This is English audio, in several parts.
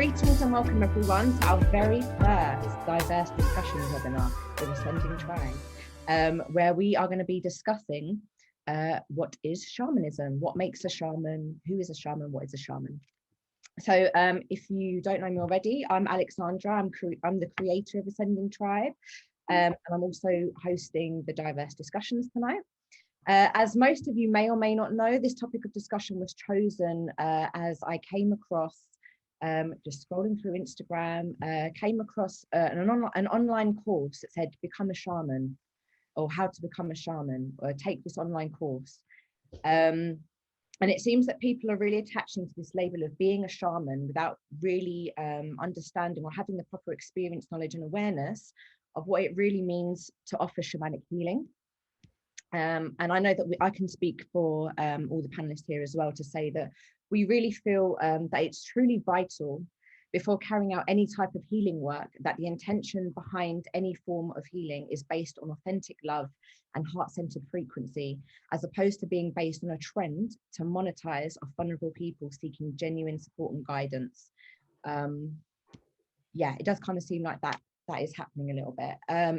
Greetings and welcome everyone to our very first diverse discussion webinar with Ascending Tribe, where we are going to be discussing what is shamanism, what makes a shaman, who is a shaman, what is a shaman. So if you don't know me already, I'm Alexandra, I'm the creator of Ascending Tribe, and I'm also hosting the diverse discussions tonight. As most of you may or may not know, this topic of discussion was chosen as I came across, just scrolling through Instagram, came across an online course that said become a shaman, or how to become a shaman, or take this online course. And it seems that people are really attaching to this label of being a shaman without really understanding or having the proper experience, knowledge and awareness of what it really means to offer shamanic healing. And I know that I can speak for all the panelists here as well to say that we really feel that it's truly vital before carrying out any type of healing work, that the intention behind any form of healing is based on authentic love and heart-centered frequency, as opposed to being based on a trend to monetize of vulnerable people seeking genuine support and guidance. Yeah, it does kind of seem like that is happening a little bit.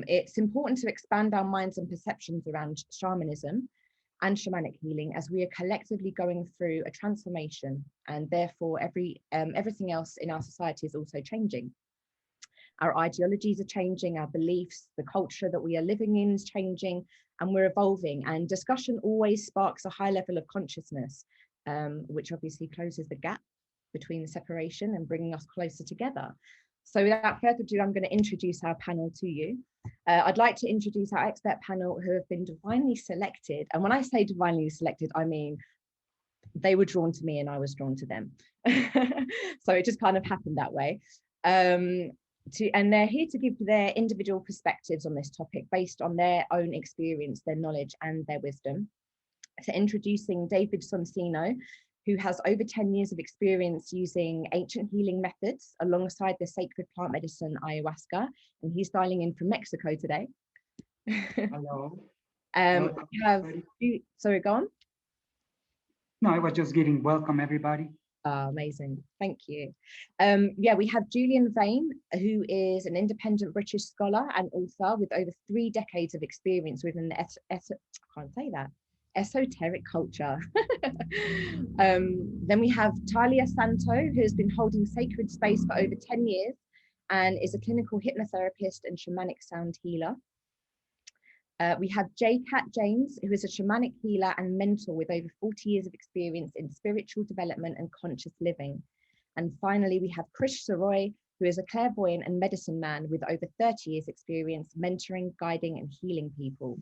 It's important to expand our minds and perceptions around shamanism and shamanic healing as we are collectively going through a transformation, and therefore everything else in our society is also changing. Our ideologies are changing, our beliefs, the culture that we are living in is changing, and we're evolving, and discussion always sparks a high level of consciousness, which obviously closes the gap between the separation and bringing us closer together. So without further ado, I'm going to introduce our panel to you. I'd like to introduce our expert panel who have been divinely selected. And when I say divinely selected, I mean, they were drawn to me and I was drawn to them. So it just kind of happened that way. And they're here to give their individual perspectives on this topic based on their own experience, their knowledge and their wisdom. So introducing David Sonsino, who has over 10 years of experience using ancient healing methods alongside the sacred plant medicine ayahuasca, and he's dialing in from Mexico today. Hello. Sorry, go on. No, I was just giving welcome everybody. Amazing, thank you. Yeah, we have Julian Vayne, who is an independent British scholar and author with over 3 decades of experience within the esoteric culture. Then we have Talia Santo, who has been holding sacred space for over 10 years and is a clinical hypnotherapist and shamanic sound healer. We have Kat James, who is a shamanic healer and mentor with over 40 years of experience in spiritual development and conscious living. And finally, we have Krish Saroy, who is a clairvoyant and medicine man with over 30 years experience mentoring, guiding and healing people.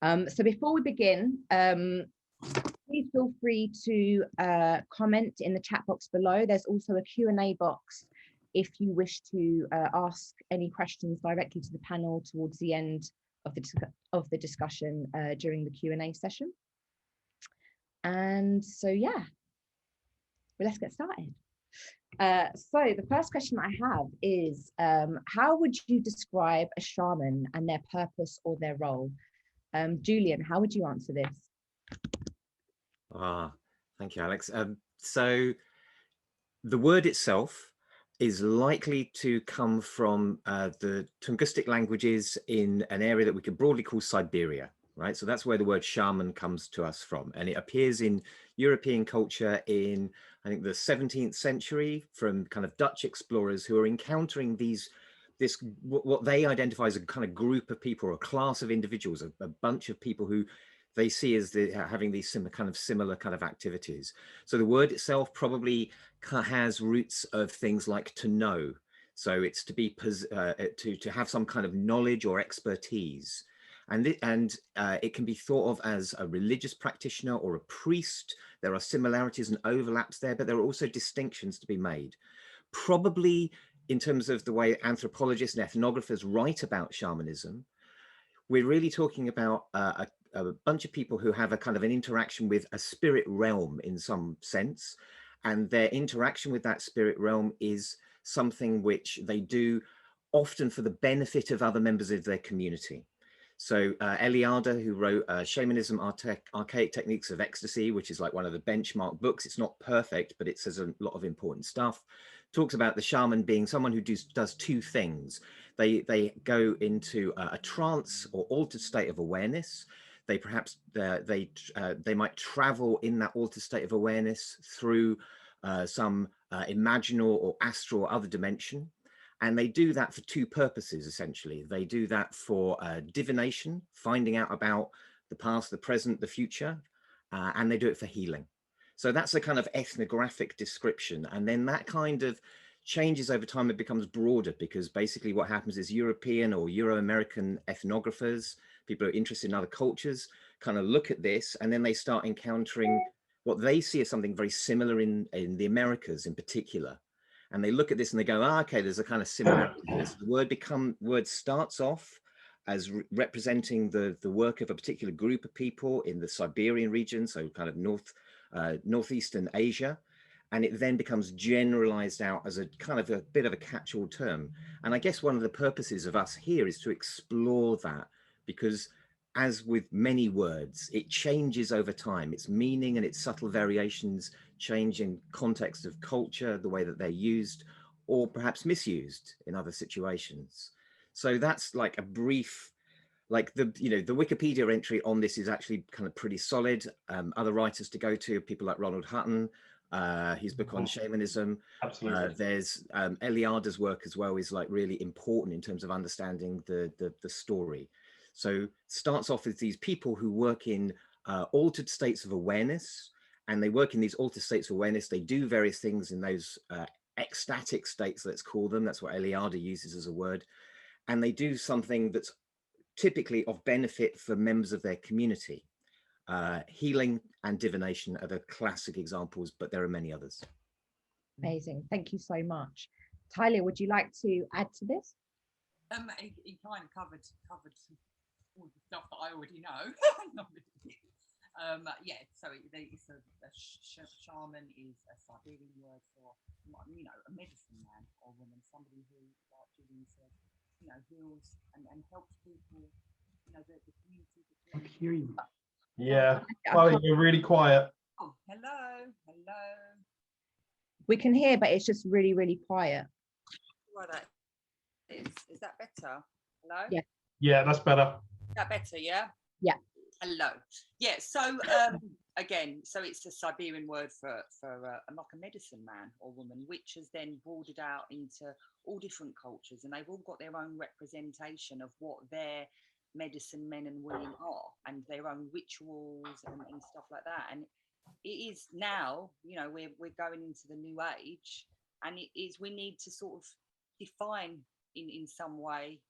So before we begin, please feel free to comment in the chat box below. There's also a Q&A box if you wish to ask any questions directly to the panel towards the end of the discussion during the Q&A session. And so, yeah, well, let's get started. So the first question I have is, how would you describe a shaman and their purpose or their role? Julian, how would you answer this? Thank you, Alex. So the word itself is likely to come from the Tungusic languages in an area that we could broadly call Siberia, right? So that's where the word shaman comes to us from. And it appears in European culture in, I think, the 17th century from kind of Dutch explorers who are encountering what they identify as a kind of group of people or a class of individuals, a bunch of people who they see as having these similar kind of activities. So the word itself probably has roots of things like to know. So it's to be to have some kind of knowledge or expertise, and it can be thought of as a religious practitioner or a priest. There are similarities and overlaps there, but there are also distinctions to be made. Probably in terms of the way anthropologists and ethnographers write about shamanism, we're really talking about a bunch of people who have a kind of an interaction with a spirit realm in some sense, and their interaction with that spirit realm is something which they do often for the benefit of other members of their community. So Eliade, who wrote Shamanism, Archaic Techniques of Ecstasy, which is like one of the benchmark books. It's not perfect, but it says a lot of important stuff. talks about the shaman being someone who does two things. They go into a trance or altered state of awareness. They perhaps they might travel in that altered state of awareness through some imaginal or astral or other dimension. And they do that for two purposes, essentially. They do that for divination, finding out about the past, the present, the future, and they do it for healing. So that's a kind of ethnographic description. And then that kind of changes over time. It becomes broader, because basically what happens is European or Euro-American ethnographers, people who are interested in other cultures, kind of look at this, and then they start encountering what they see as something very similar in the Americas in particular. And they look at this and they go, okay, there's a kind of similarity to this. The word starts off as representing the work of a particular group of people in the Siberian region, so kind of northeastern Asia. And it then becomes generalized out as a kind of a bit of a catch-all term. And I guess one of the purposes of us here is to explore that, because as with many words, it changes over time. Its meaning and its subtle variations change in context of culture, the way that they're used, or perhaps misused in other situations. So that's like a brief, like the Wikipedia entry on this is actually kind of pretty solid. Other writers to go to, people like Ronald Hutton, his book on shamanism. Absolutely. There's Eliada's work as well is like really important in terms of understanding the story. So starts off with these people who work in altered states of awareness, and they work in these altered states of awareness. They do various things in those ecstatic states, let's call them. That's what Eliada uses as a word. And they do something that's typically of benefit for members of their community. Healing and divination are the classic examples, but there are many others. Amazing. Thank you so much. Talia, would you like to add to this? He kind of covered all the stuff that I already know. Yeah, so shaman is a Siberian word for, a medicine man or woman, somebody who, like Julian said, heals and helps people, the community. I can't hear you. Yeah, Chloe, you're really quiet. Oh, hello. We can hear, but it's just really, really quiet. Well, that is that better? Hello? Yeah. Yeah, that's better. Is that better, yeah? Yeah. Hello. Yeah, so again, so it's a Siberian word for like a medicine man or woman, which has then broadened out into all different cultures, and they've all got their own representation of what their medicine men and women are, and their own rituals and stuff like that. And it is now, we're going into the new age, and it is, we need to sort of define in some way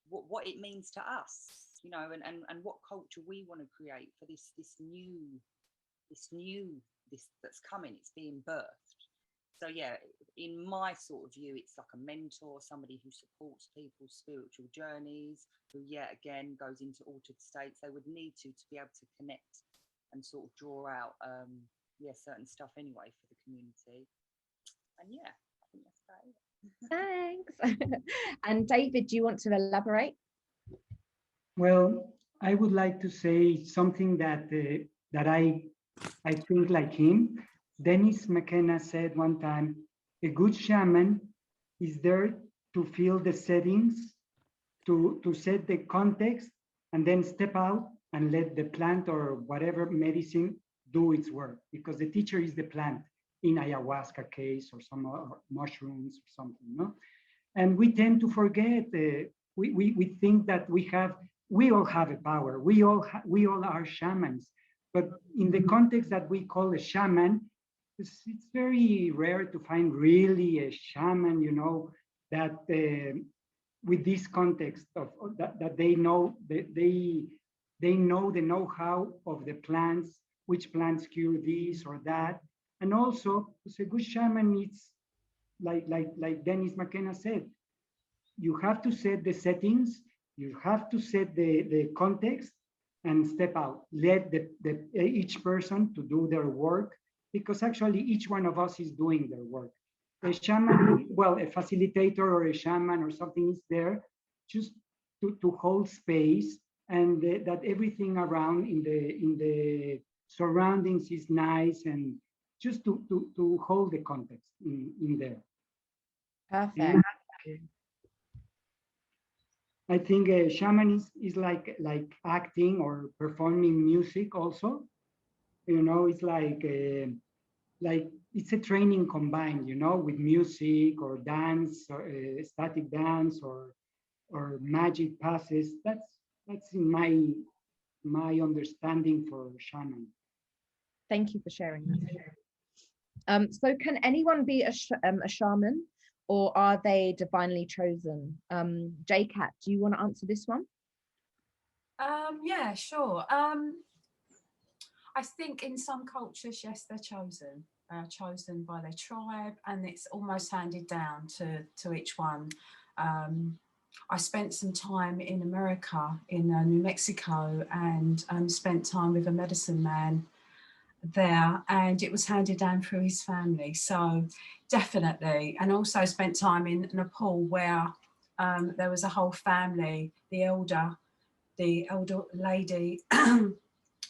what it means to us, and what culture we want to create for this that's coming. It's being birthed. So yeah, in my sort of view, it's like a mentor, somebody who supports people's spiritual journeys, who yet again goes into altered states. They would need to be able to connect and sort of draw out certain stuff anyway for the community. And yeah, I think that's about it. Thanks. And David, do you want to elaborate? Well, I would like to say something that I think like him. Dennis McKenna said one time, a good shaman is there to feel the settings, to set the context, and then step out and let the plant or whatever medicine do its work, because the teacher is the plant in ayahuasca case or some mushrooms or something, no? And we tend to forget, we think that we all have a power, we all are shamans, but in the context that we call a shaman, it's very rare to find really a shaman, that with this context of that they know they know the know-how of the plants, which plants cure this or that. And also, a good shaman needs, like Dennis McKenna said, you have to set the settings, you have to set the context, and step out. Let each person to do their work, because actually each one of us is doing their work. A shaman, well, a facilitator or a shaman or something is there just to hold space, and that everything around in the surroundings is nice, and just to hold the context in there. Perfect. I think shaman is like acting or performing music also. You know, it's like it's a training combined, you know, with music or dance or static dance or magic passes. That's in my understanding for shaman. Thank you for sharing that. So can anyone be a shaman, or are they divinely chosen? JCat, do you want to answer this one? Yeah, sure. I think in some cultures, yes, they're chosen by their tribe, and it's almost handed down to each one. I spent some time in America, in New Mexico, and spent time with a medicine man there, and it was handed down through his family. So definitely, and also spent time in Nepal where there was a whole family. The elder lady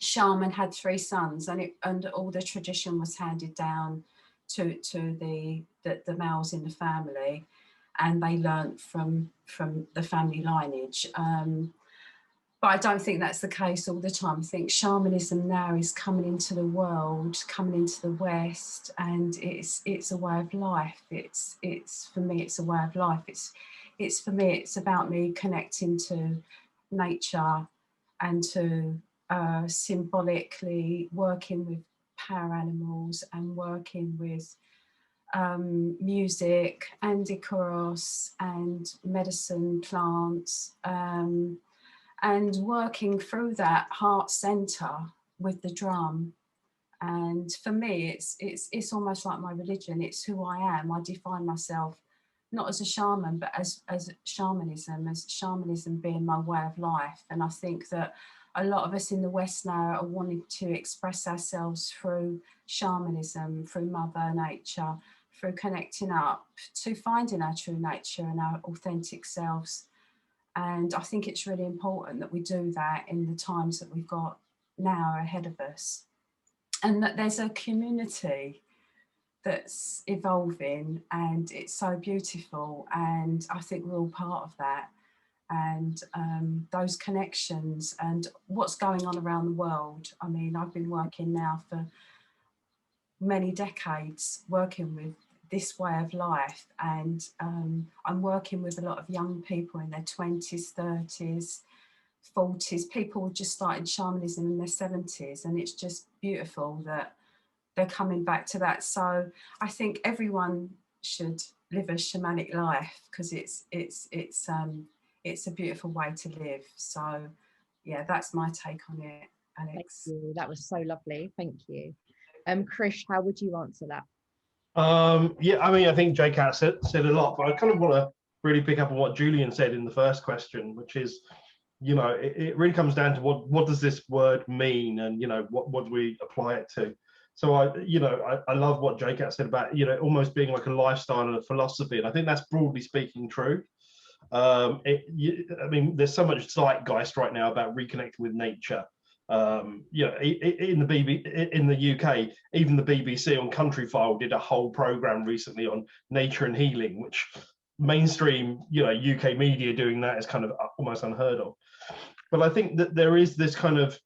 shaman had 3 sons, and all the tradition was handed down to the males in the family, and they learnt from the family lineage. But I don't think that's the case all the time. I think shamanism now is coming into the world, coming into the West, and it's a way of life. It's for me, it's a way of life. It's for me, it's about me connecting to nature and to symbolically working with power animals and working with music and icaros and medicine plants, and working through that heart center with the drum. And for me, it's almost like my religion. It's who I am. I define myself not as a shaman, but as shamanism being my way of life. And I think that a lot of us in the West now are wanting to express ourselves through shamanism, through Mother Nature, through connecting up to finding our true nature and our authentic selves. And I think it's really important that we do that in the times that we've got now ahead of us. And that there's a community that's evolving, and it's so beautiful. And I think we're all part of that. And those connections and what's going on around the world. I mean, I've been working now for many decades, working with this way of life, and I'm working with a lot of young people in their 20s, 30s, 40s, people just started shamanism in their 70s, and it's just beautiful that they're coming back to that. So I think everyone should live a shamanic life, because it's a beautiful way to live. So yeah, that's my take on it, Alex. Thank you. That was so lovely. Thank you. Krish, how would you answer that? Yeah, I mean, I think JCat said a lot, but I kind of want to really pick up on what Julian said in the first question, which is, you know, it really comes down to what does this word mean, and, you know, what do we apply it to? So I love what JCat said about, you know, almost being like a lifestyle and a philosophy, and I think that's broadly speaking true. I mean, there's so much zeitgeist right now about reconnecting with nature. You know, in the UK, even the BBC on Countryfile did a whole program recently on nature and healing, which mainstream, you know, UK media doing that is kind of almost unheard of. But I think that there is this kind of,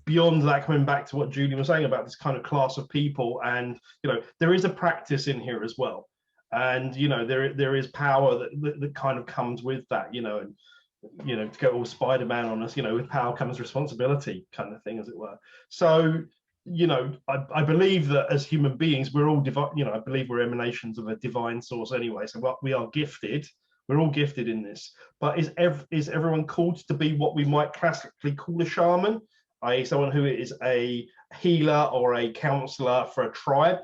beyond that, coming back to what Julian was saying about this kind of class of people, and, you know, there is a practice in here as well, and, you know, there is power that kind of comes with that, you know, and, you know, to go all Spider-Man on us, you know, with power comes responsibility, kind of thing, as it were. So, you know, I believe that as human beings, we're all divine. You know, I believe we're emanations of a divine source anyway. So we are gifted. We're all gifted in this. But is everyone called to be what we might classically call a shaman, i.e., someone who is a healer or a counselor for a tribe?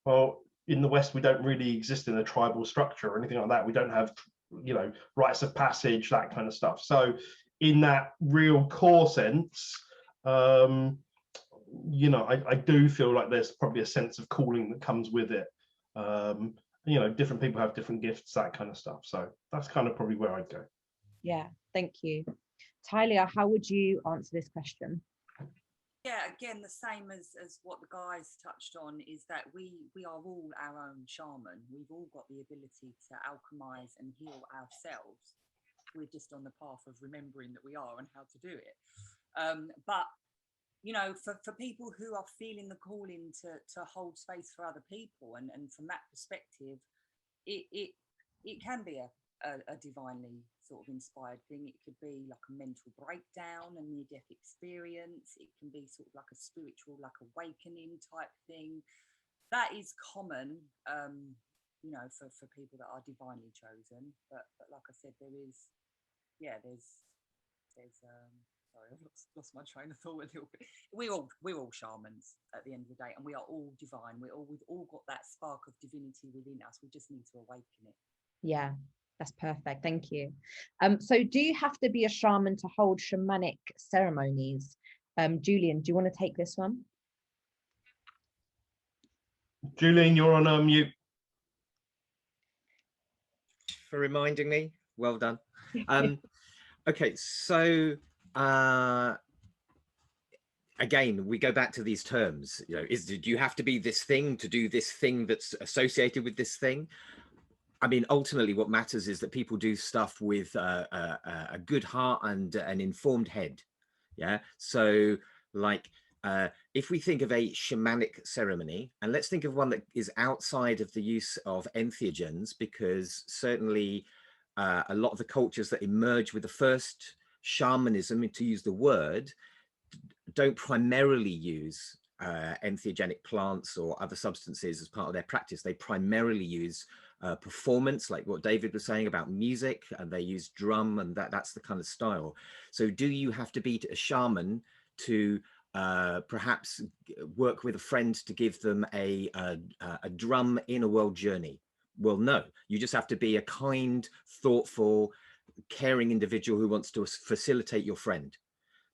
Well, in the West, we don't really exist in a tribal structure or anything like that. We don't have, you know, rites of passage, that kind of stuff. So in that real core sense, you know, I do feel like there's probably a sense of calling that comes with it. You know, different people have different gifts, that kind of stuff. So that's kind of probably where I'd go. Yeah, thank you. Talia, how would you answer this question? Yeah, again, the same as what the guys touched on is that we are all our own shaman. We've all got the ability to alchemize and heal ourselves. We're just on the path of remembering that we are and how to do it. But you know, for people who are feeling the calling to hold space for other people, and from that perspective, it can be a divinely sort of inspired thing. It could be like a mental breakdown, a near-death experience. It can be sort of like a spiritual, like awakening type thing. That is common, you know, for people that are divinely chosen. But like I said, there's sorry, I've lost my train of thought a little bit. We're all shamans at the end of the day, and we are all divine. We've all got that spark of divinity within us. We just need to awaken it. Yeah, that's perfect. Thank you. So do you have to be a shaman to hold shamanic ceremonies? Julian, do you want to take this one? Julian, you're on mute. For reminding me, well done. Okay, so again, we go back to these terms. You know, do you have to be this thing to do this thing that's associated with this thing? I mean, ultimately, what matters is that people do stuff with a good heart and an informed head. Yeah. So, like, if we think of a shamanic ceremony, and let's think of one that is outside of the use of entheogens, because certainly a lot of the cultures that emerge with the first shamanism, to use the word, don't primarily use entheogenic plants or other substances as part of their practice. They primarily use performance, like what David was saying about music, and they use drum, and that's the kind of style. So do you have to be a shaman to perhaps work with a friend to give them a drum inner world journey? Well, no, you just have to be a kind, thoughtful, caring individual who wants to facilitate your friend.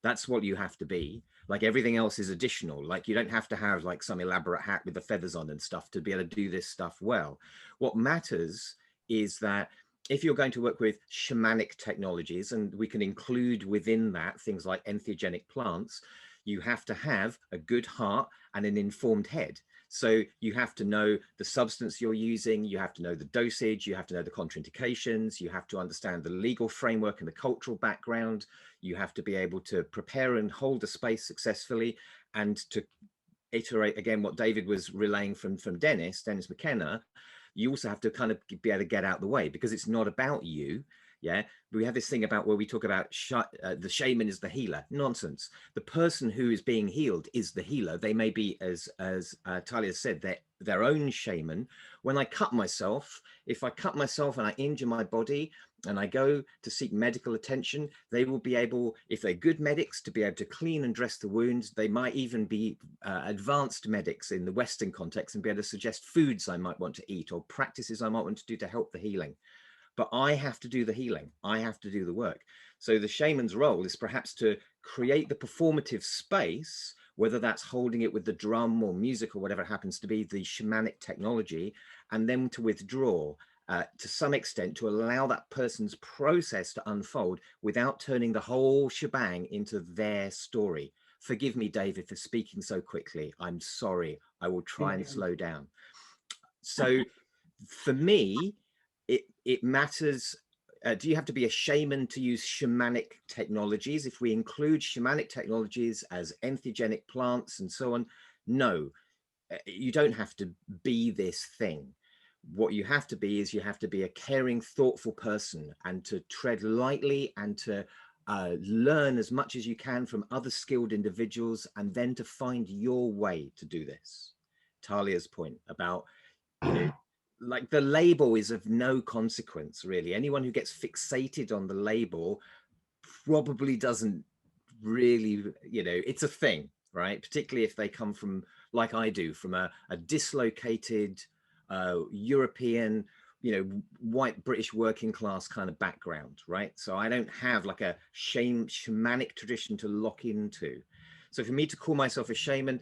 That's what you have to be. Like, everything else is additional. Like, you don't have to have like some elaborate hat with the feathers on and stuff to be able to do this stuff well. What matters is that if you're going to work with shamanic technologies, and we can include within that things like entheogenic plants, you have to have a good heart and an informed head. So you have to know the substance you're using, you have to know the dosage, you have to know the contraindications, you have to understand the legal framework and the cultural background, you have to be able to prepare and hold a space successfully, and to iterate again what David was relaying from Dennis McKenna, you also have to kind of be able to get out the way, because it's not about you. Yeah, we have this thing about where we talk about the shaman is the healer. Nonsense. The person who is being healed is the healer. They may be, as Talia said, their own shaman. When I cut myself, if I cut myself and I injure my body and I go to seek medical attention, they will be able, if they're good medics, to be able to clean and dress the wounds. They might even be advanced medics in the Western context and be able to suggest foods I might want to eat or practices I might want to do to help the healing. But I have to do the healing. I have to do the work. So the shaman's role is perhaps to create the performative space, whether that's holding it with the drum or music or whatever it happens to be, the shamanic technology, and then to withdraw to some extent to allow that person's process to unfold without turning the whole shebang into their story. Forgive me, David, for speaking so quickly. I'm sorry. I will try and slow down. So for me, it matters. Do you have to be a shaman to use shamanic technologies? If we include shamanic technologies as entheogenic plants and so on, no, you don't have to be this thing. What you have to be is you have to be a caring, thoughtful person, and to tread lightly and to learn as much as you can from other skilled individuals, and then to find your way to do this. Talia's point about, you know, like, the label is of no consequence, really. Anyone who gets fixated on the label probably doesn't really, you know, it's a thing, right? Particularly if they come from, like I do, from a dislocated European, you know, white British working class kind of background, right? So I don't have like a shamanic tradition to lock into. So for me to call myself a shaman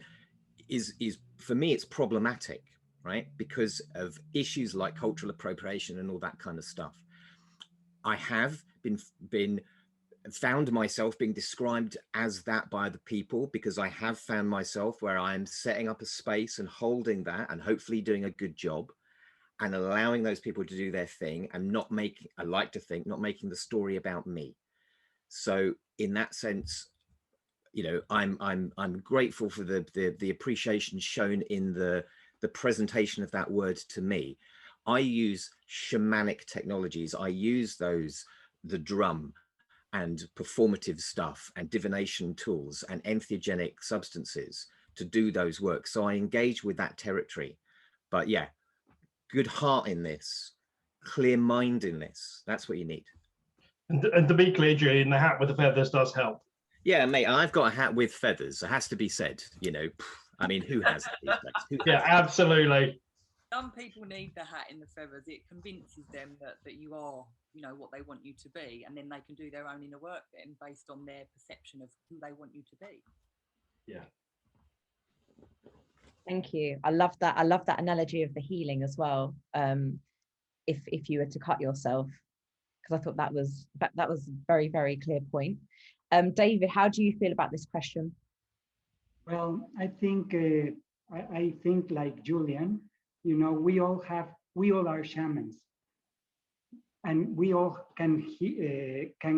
is for me, it's problematic, right? Because of issues like cultural appropriation and all that kind of stuff. I have been found myself being described as that by the people, because I have found myself where I'm setting up a space and holding that and hopefully doing a good job and allowing those people to do their thing and not making, I like to think, not making the story about me. So in that sense, you know, I'm grateful for the appreciation shown in the presentation of that word to me. I use shamanic technologies. I use those, the drum and performative stuff and divination tools and entheogenic substances to do those works. So I engage with that territory. But yeah, good heart in this, clear mind in this. That's what you need. And to be clear, Julian, the hat with the feathers does help. Yeah, mate, I've got a hat with feathers. It has to be said, you know. I mean, who has these days? Who Yeah, has absolutely. Some people need the hat in the feathers. It convinces them that you are, you know, what they want you to be, and then they can do their own inner work then based on their perception of who they want you to be. Yeah. Thank you. I love that. I love that analogy of the healing as well. If you were to cut yourself, because I thought that was a very, very clear point. David, how do you feel about this question? Well, I think like Julian, you know, we all are shamans, and we all can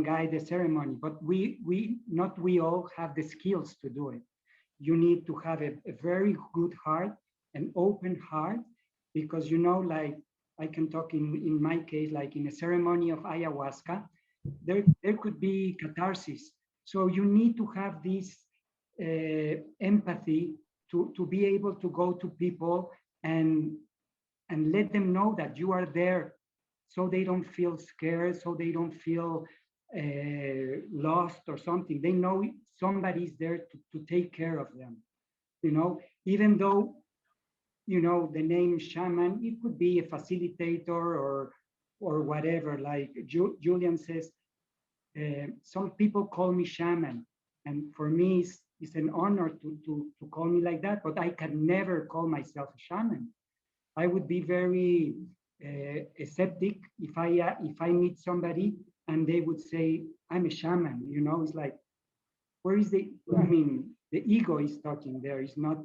guide the ceremony, but not we all have the skills to do it. You need to have a very good heart, an open heart, because, you know, like I can talk in my case, like in a ceremony of ayahuasca, there could be catharsis. So you need to have this empathy to be able to go to people and let them know that you are there, so they don't feel scared, so they don't feel lost or something. They know somebody's there to take care of them, you know, even though, you know, the name shaman, it could be a facilitator or whatever. Like Julian says, some people call me shaman, and for me it's an honor to call me like that, but I can never call myself a shaman. I would be very skeptic if I meet somebody and they would say I'm a shaman. You know, it's like, where is the ego is talking there. It's not.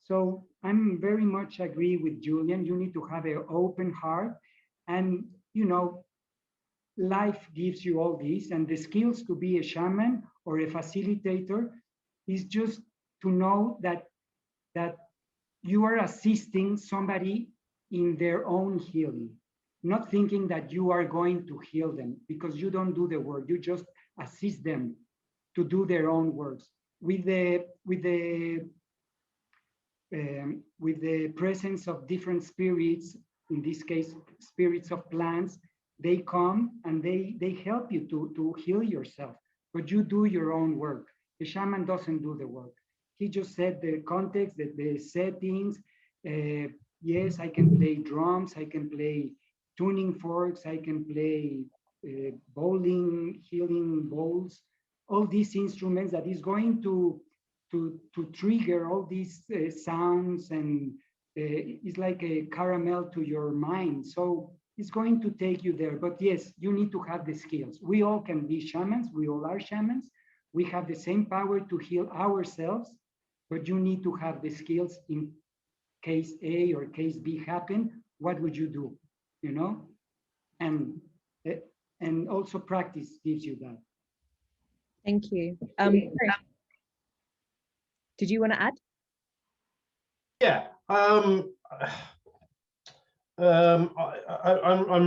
So I'm very much agree with Julian. You need to have an open heart, and, you know, life gives you all these, and the skills to be a shaman or a facilitator is just to know that you are assisting somebody in their own healing, not thinking that you are going to heal them, because you don't do the work. You just assist them to do their own works with the presence of different spirits. In this case, spirits of plants. They come and they help you to heal yourself, but you do your own work. The shaman doesn't do the work. He just set the context, the settings. Yes, I can play drums, I can play tuning forks, I can play bowling, healing bowls, all these instruments that is going to trigger all these sounds, and it's like a caramel to your mind. So it's going to take you there. But yes, you need to have the skills. We all can be shamans. We all are shamans. We have the same power to heal ourselves, but you need to have the skills in case A or case B happen. What would you do? You know, and also practice gives you that. Thank you. Did you want to add? Yeah. I'm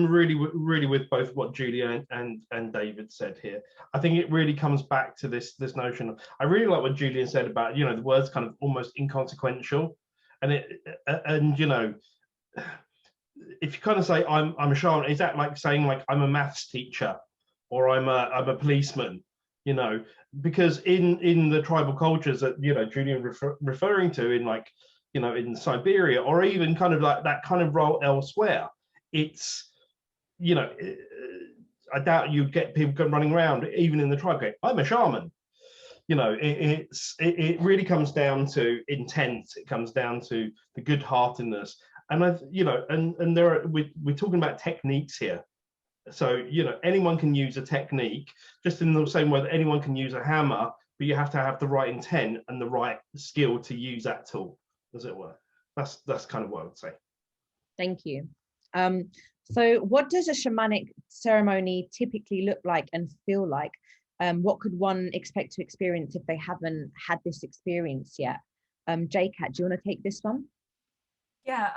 really with both what Julia and David said here. I think it really comes back to this notion of, I really like what Julian said about, you know, the word's kind of almost inconsequential, and you know, if you kind of say I'm a shaman, is that like saying like I'm a maths teacher or I'm a policeman? You know, because in the tribal cultures that, you know, Julian referring to, in like, you know, in Siberia, or even kind of like that kind of role elsewhere, it's, you know, I doubt you'd get people running around even in the tribe going, I'm a shaman. You know, it really comes down to intent. It comes down to the good heartedness, and you know, and there are, we're talking about techniques here So, you know, anyone can use a technique, just in the same way that anyone can use a hammer, but you have to have the right intent and the right skill to use that tool, as it were. That's kind of what I would say. Thank you. So what does a shamanic ceremony typically look like and feel like? What could one expect to experience if they haven't had this experience yet? JCat, do you want to take this one? Yeah,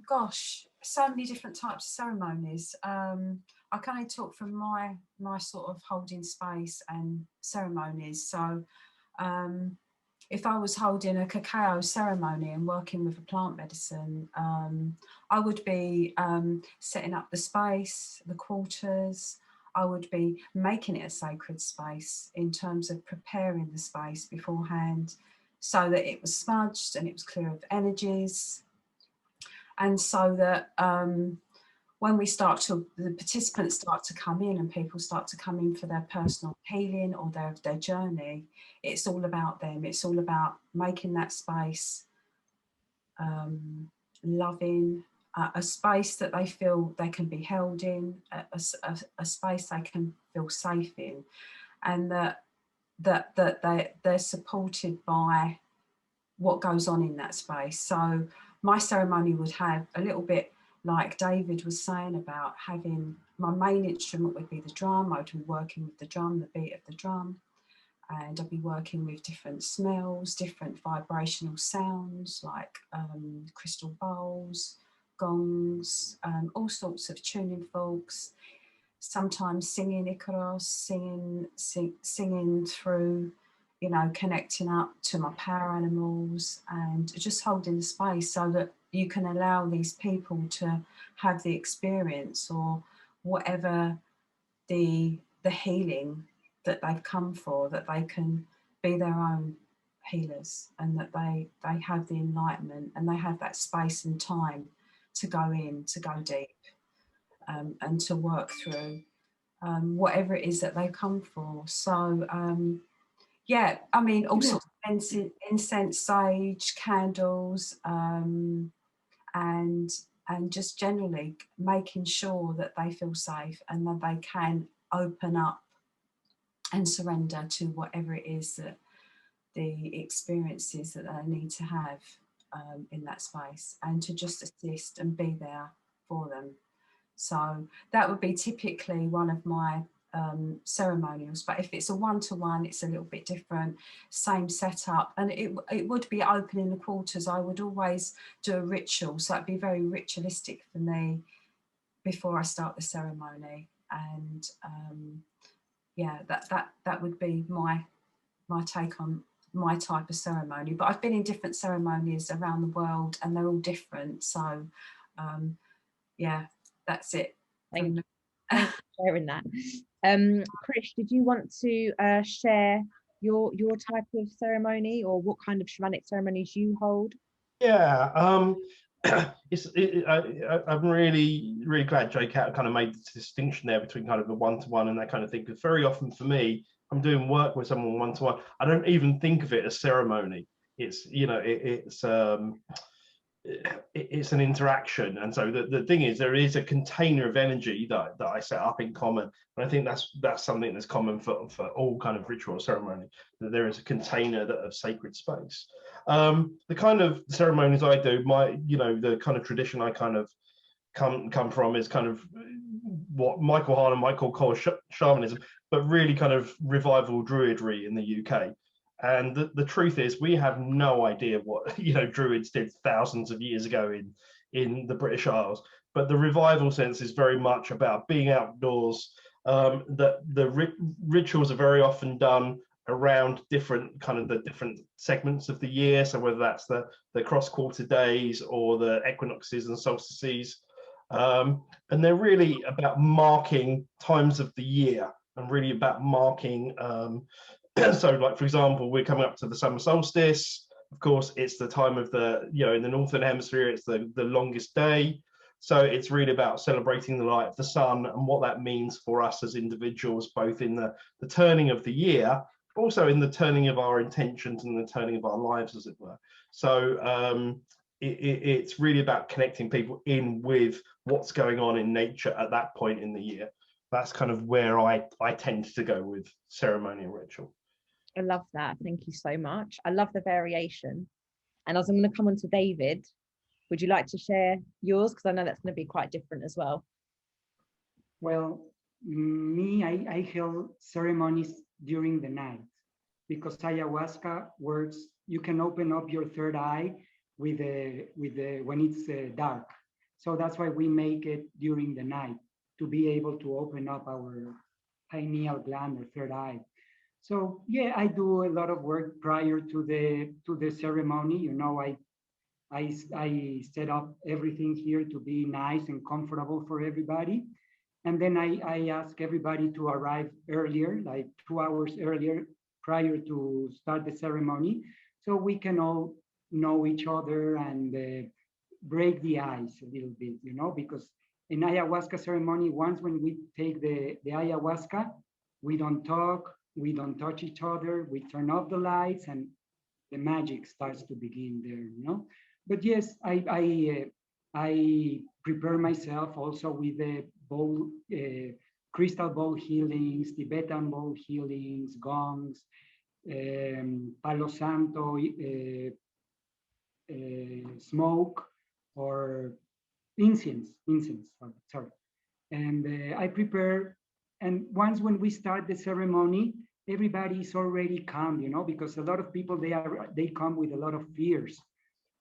gosh, so many different types of ceremonies. I can only talk from my sort of holding space and ceremonies. So if I was holding a cacao ceremony and working with a plant medicine, I would be setting up the space, the quarters. I would be making it a sacred space in terms of preparing the space beforehand so that it was smudged and it was clear of energies. And so that when the participants start to come in and people start to come in for their personal healing or their journey, it's all about them. It's all about making that space loving, a space that they feel they can be held in, a space they can feel safe in, and that they're supported by what goes on in that space. So my ceremony would have a little bit like David was saying about having, my main instrument would be the drum. I'd be working with the drum, the beat of the drum, and I'd be working with different smells, different vibrational sounds like crystal bowls, gongs, all sorts of tuning forks, sometimes singing Icaros, singing through, you know, connecting up to my power animals and just holding the space so that you can allow these people to have the experience or whatever the healing that they've come for, that they can be their own healers and that they have the enlightenment and they have that space and time to go in, to go deep and to work through whatever it is that they come for. So yeah, I mean, all sorts of incense, sage, candles, and just generally making sure that they feel safe and that they can open up and surrender to whatever it is that the experiences that they need to have in that space, and to just assist and be there for them. So that would be typically one of my ceremonials, but if it's a one-to-one, it's a little bit different, same setup, and it would be open in the quarters. I would always do a ritual, so it'd be very ritualistic for me before I start the ceremony, and yeah, that would be my take on my type of ceremony. But I've been in different ceremonies around the world and they're all different, so yeah, that's it. Thanks for sharing that. Krish, did you want to share your type of ceremony or what kind of shamanic ceremonies you hold? Yeah, I'm really glad JCat kind of made the distinction there between kind of the one-to-one and that kind of thing, because very often for me, I'm doing work with someone one-to-one, I don't even think of it as ceremony. It's, you know, it's an interaction. And so the thing is, there is a container of energy that I set up in common, and I think that's something that's common for all kind of ritual ceremony, that there is a container of sacred space. The kind of ceremonies I do, the kind of tradition I kind of come from is kind of what Michael Harlan might call shamanism, but really kind of revival druidry in the UK. And the truth is, we have no idea what, you know, druids did thousands of years ago in the British Isles. But the revival sense is very much about being outdoors. That the rituals are very often done around the different segments of the year. So whether that's the cross-quarter days or the equinoxes and solstices, and they're really about marking times of the year and really about marking. So, like, for example, we're coming up to the summer solstice. Of course, it's the time of the, you know, in the northern hemisphere, it's the longest day. So it's really about celebrating the light of the sun and what that means for us as individuals, both in the turning of the year, but also in the turning of our intentions and the turning of our lives, as it were. So it's really about connecting people in with what's going on in nature at that point in the year. that's kind of where I tend to go with ceremony and ritual. I love that. Thank you so much. I love the variation. And as I'm going to come on to David, would you like to share yours? Because I know that's going to be quite different as well. Well, me, I held ceremonies during the night because ayahuasca works. You can open up your third eye with when it's dark. So that's why we make it during the night, to be able to open up our pineal gland or third eye. So yeah, I do a lot of work prior to the ceremony. You know, I set up everything here to be nice and comfortable for everybody. And then I ask everybody to arrive earlier, like 2 hours earlier, prior to start the ceremony, so we can all know each other and break the ice a little bit, you know, because in ayahuasca ceremony, once when we take the ayahuasca, we don't talk, we don't touch each other, we turn off the lights, and the magic starts to begin there, you know. But yes, I prepare myself also with the bowl, crystal bowl healings, Tibetan bowl healings, gongs, Palo Santo, smoke, or incense, sorry. And I prepare, and once when we start the ceremony, everybody is already calm, you know, because a lot of people, they come with a lot of fears.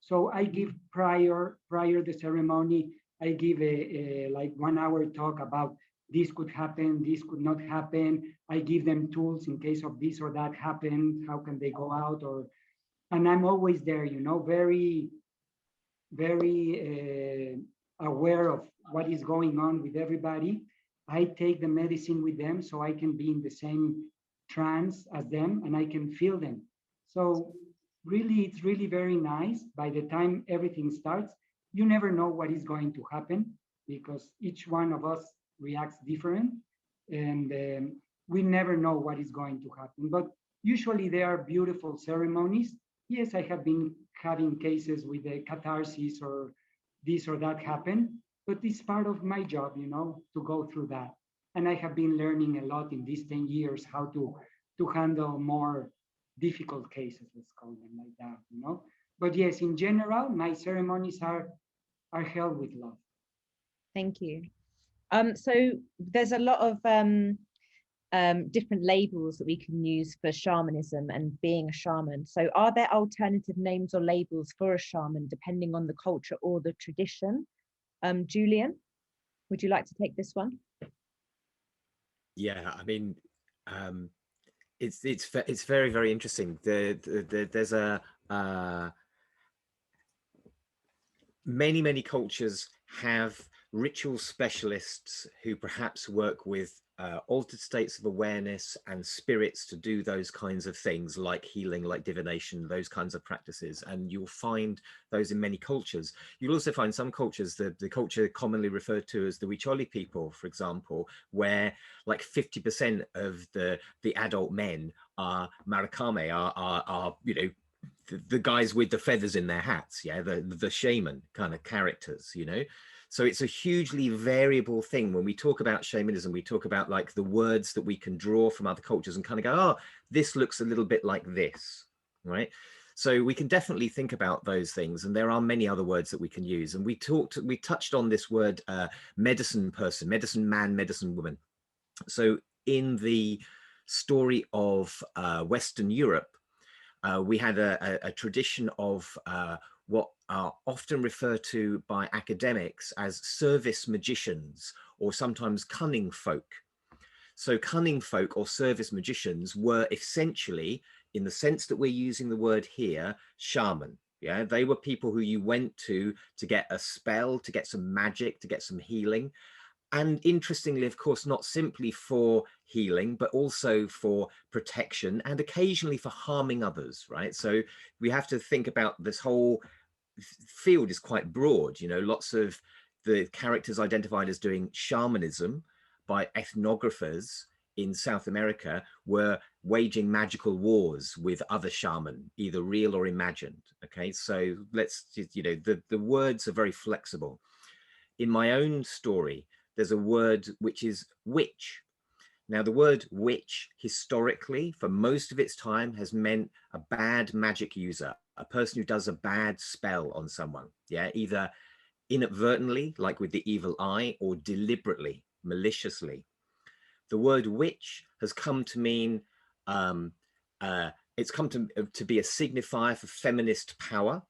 So I give prior the ceremony, I give a like 1 hour talk about this could happen, this could not happen. I give them tools in case of this or that happens, how can they go out, and I'm always there, you know, very aware of what is going on with everybody. I take the medicine with them so I can be in the same trance as them and I can feel them. So really, it's really very nice. By the time everything starts, you never know what is going to happen because each one of us reacts different, and we never know what is going to happen. But usually they are beautiful ceremonies. Yes, I have been having cases with the catharsis or this or that happen, but it's part of my job, you know, to go through that. And I have been learning a lot in these 10 years how to handle more difficult cases, let's call them like that, you know. But yes, in general, my ceremonies are held with love. Thank you. So there's a lot of different labels that we can use for shamanism and being a shaman. So are there alternative names or labels for a shaman depending on the culture or the tradition? Julian, would you like to take this one? Yeah, I mean, it's very, very interesting. There's many cultures have ritual specialists who perhaps work with altered states of awareness and spirits to do those kinds of things like healing, like divination, those kinds of practices. And you'll find those in many cultures. You'll also find some cultures, the culture commonly referred to as the Huicholi people, for example, where like 50% of the adult men are Maracame, are you know, the guys with the feathers in their hats, yeah, the shaman kind of characters, you know. So it's a hugely variable thing. When we talk about shamanism, we talk about like the words that we can draw from other cultures and kind of go, oh, this looks a little bit like this, right? So we can definitely think about those things, and there are many other words that we can use. And we touched on this word, medicine person, medicine man, medicine woman. So in the story of Western Europe, we had a tradition of what are often referred to by academics as service magicians, or sometimes cunning folk. So cunning folk or service magicians were essentially, in the sense that we're using the word here, shaman. Yeah, they were people who you went to get a spell, to get some magic, to get some healing. And interestingly, of course, not simply for healing, but also for protection and occasionally for harming others, right? So we have to think about this whole field is quite broad, you know, lots of the characters identified as doing shamanism by ethnographers in South America were waging magical wars with other shaman, either real or imagined. Okay, so let's, you know, the words are very flexible. In my own story, there's a word which is witch. Now, the word witch historically, for most of its time, has meant a bad magic user, a person who does a bad spell on someone. Yeah, either inadvertently, like with the evil eye, or deliberately, maliciously. The word witch has come to mean, it's come to be a signifier for feminist power.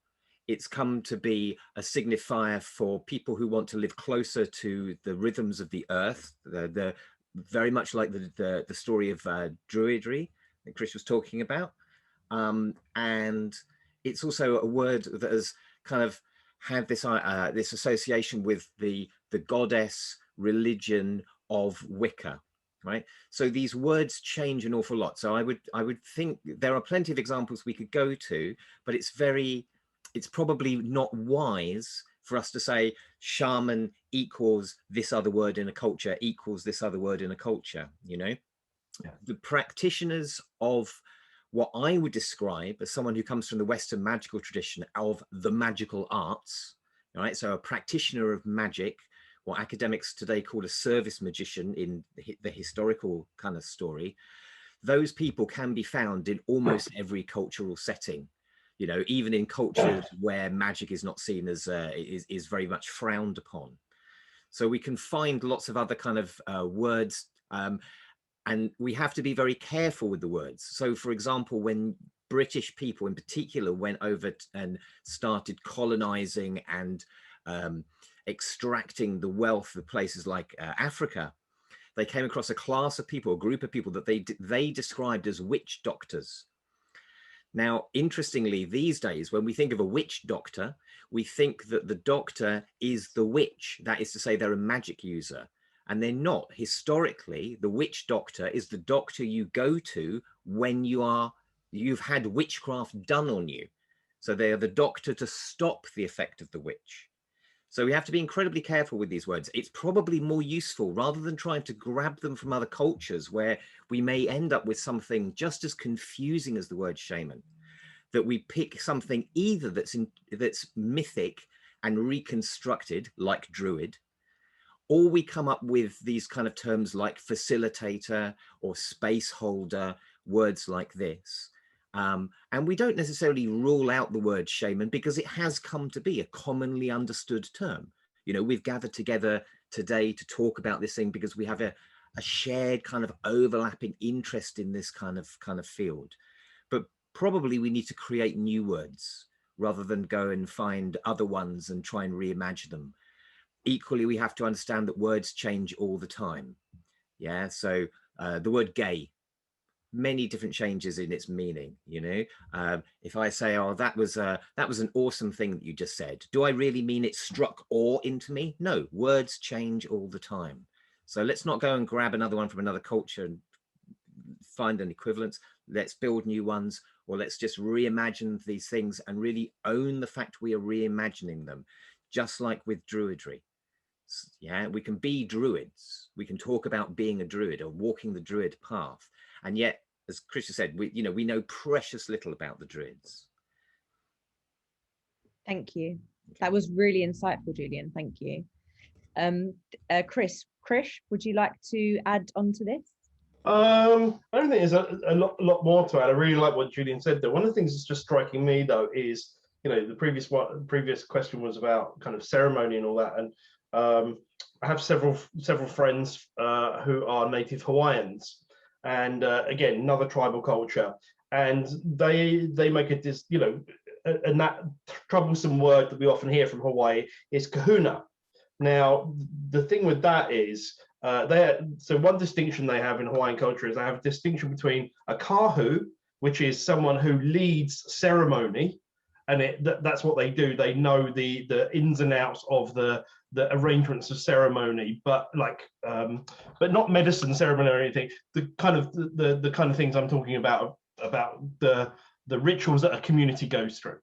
It's come to be a signifier for people who want to live closer to the rhythms of the earth, the very much like the story of Druidry that Chris was talking about. And it's also a word that has kind of had this this association with the goddess religion of Wicca, right? So these words change an awful lot. So I would think there are plenty of examples we could go to, but it's probably not wise for us to say shaman equals this other word in a culture equals this other word in a culture, you know? Yeah. The practitioners of what I would describe as someone who comes from the Western magical tradition of the magical arts, right? So a practitioner of magic, what academics today call a service magician in the historical kind of story, those people can be found in almost every cultural setting. You know, even in cultures where magic is not seen as is very much frowned upon. So we can find lots of other kind of words, and we have to be very careful with the words. So, for example, when British people in particular went over and started colonizing and extracting the wealth of places like Africa, they came across a class of people, a group of people that they described as witch doctors. Now, interestingly, these days, when we think of a witch doctor, we think that the doctor is the witch. That is to say, they're a magic user. And they're not. Historically, the witch doctor is the doctor you go to when you've had witchcraft done on you. So they are the doctor to stop the effect of the witch. So we have to be incredibly careful with these words. It's probably more useful, rather than trying to grab them from other cultures where we may end up with something just as confusing as the word shaman, that we pick something either that's mythic and reconstructed, like druid, or we come up with these kind of terms like facilitator or space holder, words like this. And we don't necessarily rule out the word shaman because it has come to be a commonly understood term. You know, we've gathered together today to talk about this thing because we have a shared kind of overlapping interest in this kind of field. But probably we need to create new words rather than go and find other ones and try and reimagine them. Equally, we have to understand that words change all the time. Yeah, so the word gay, many different changes in its meaning. You know, if I say, oh, that was an awesome thing that you just said, do I really mean it struck awe into me? No, words change all the time. So let's not go and grab another one from another culture and find an equivalence. Let's build new ones, or let's just reimagine these things and really own the fact we are reimagining them, just like with Druidry. Yeah, we can be druids. We can talk about being a druid or walking the druid path. And yet, as Krisha said, we know precious little about the druids. Thank you. That was really insightful, Julian. Thank you. Krish, would you like to add on to this? I don't think there's a lot more to add. I really like what Julian said there. One of the things that's just striking me though is, you know, the previous question was about kind of ceremony and all that. And I have several friends who are native Hawaiians, and again, another tribal culture, and they make you know, and that troublesome word that we often hear from Hawaii is kahuna. Now, the thing with that is, so one distinction they have in Hawaiian culture is they have a distinction between a kahu, which is someone who leads ceremony, and that's what they do. They know the ins and outs of the arrangements of ceremony, but but not medicine ceremony or anything. The kind of things I'm talking about the rituals that a community goes through.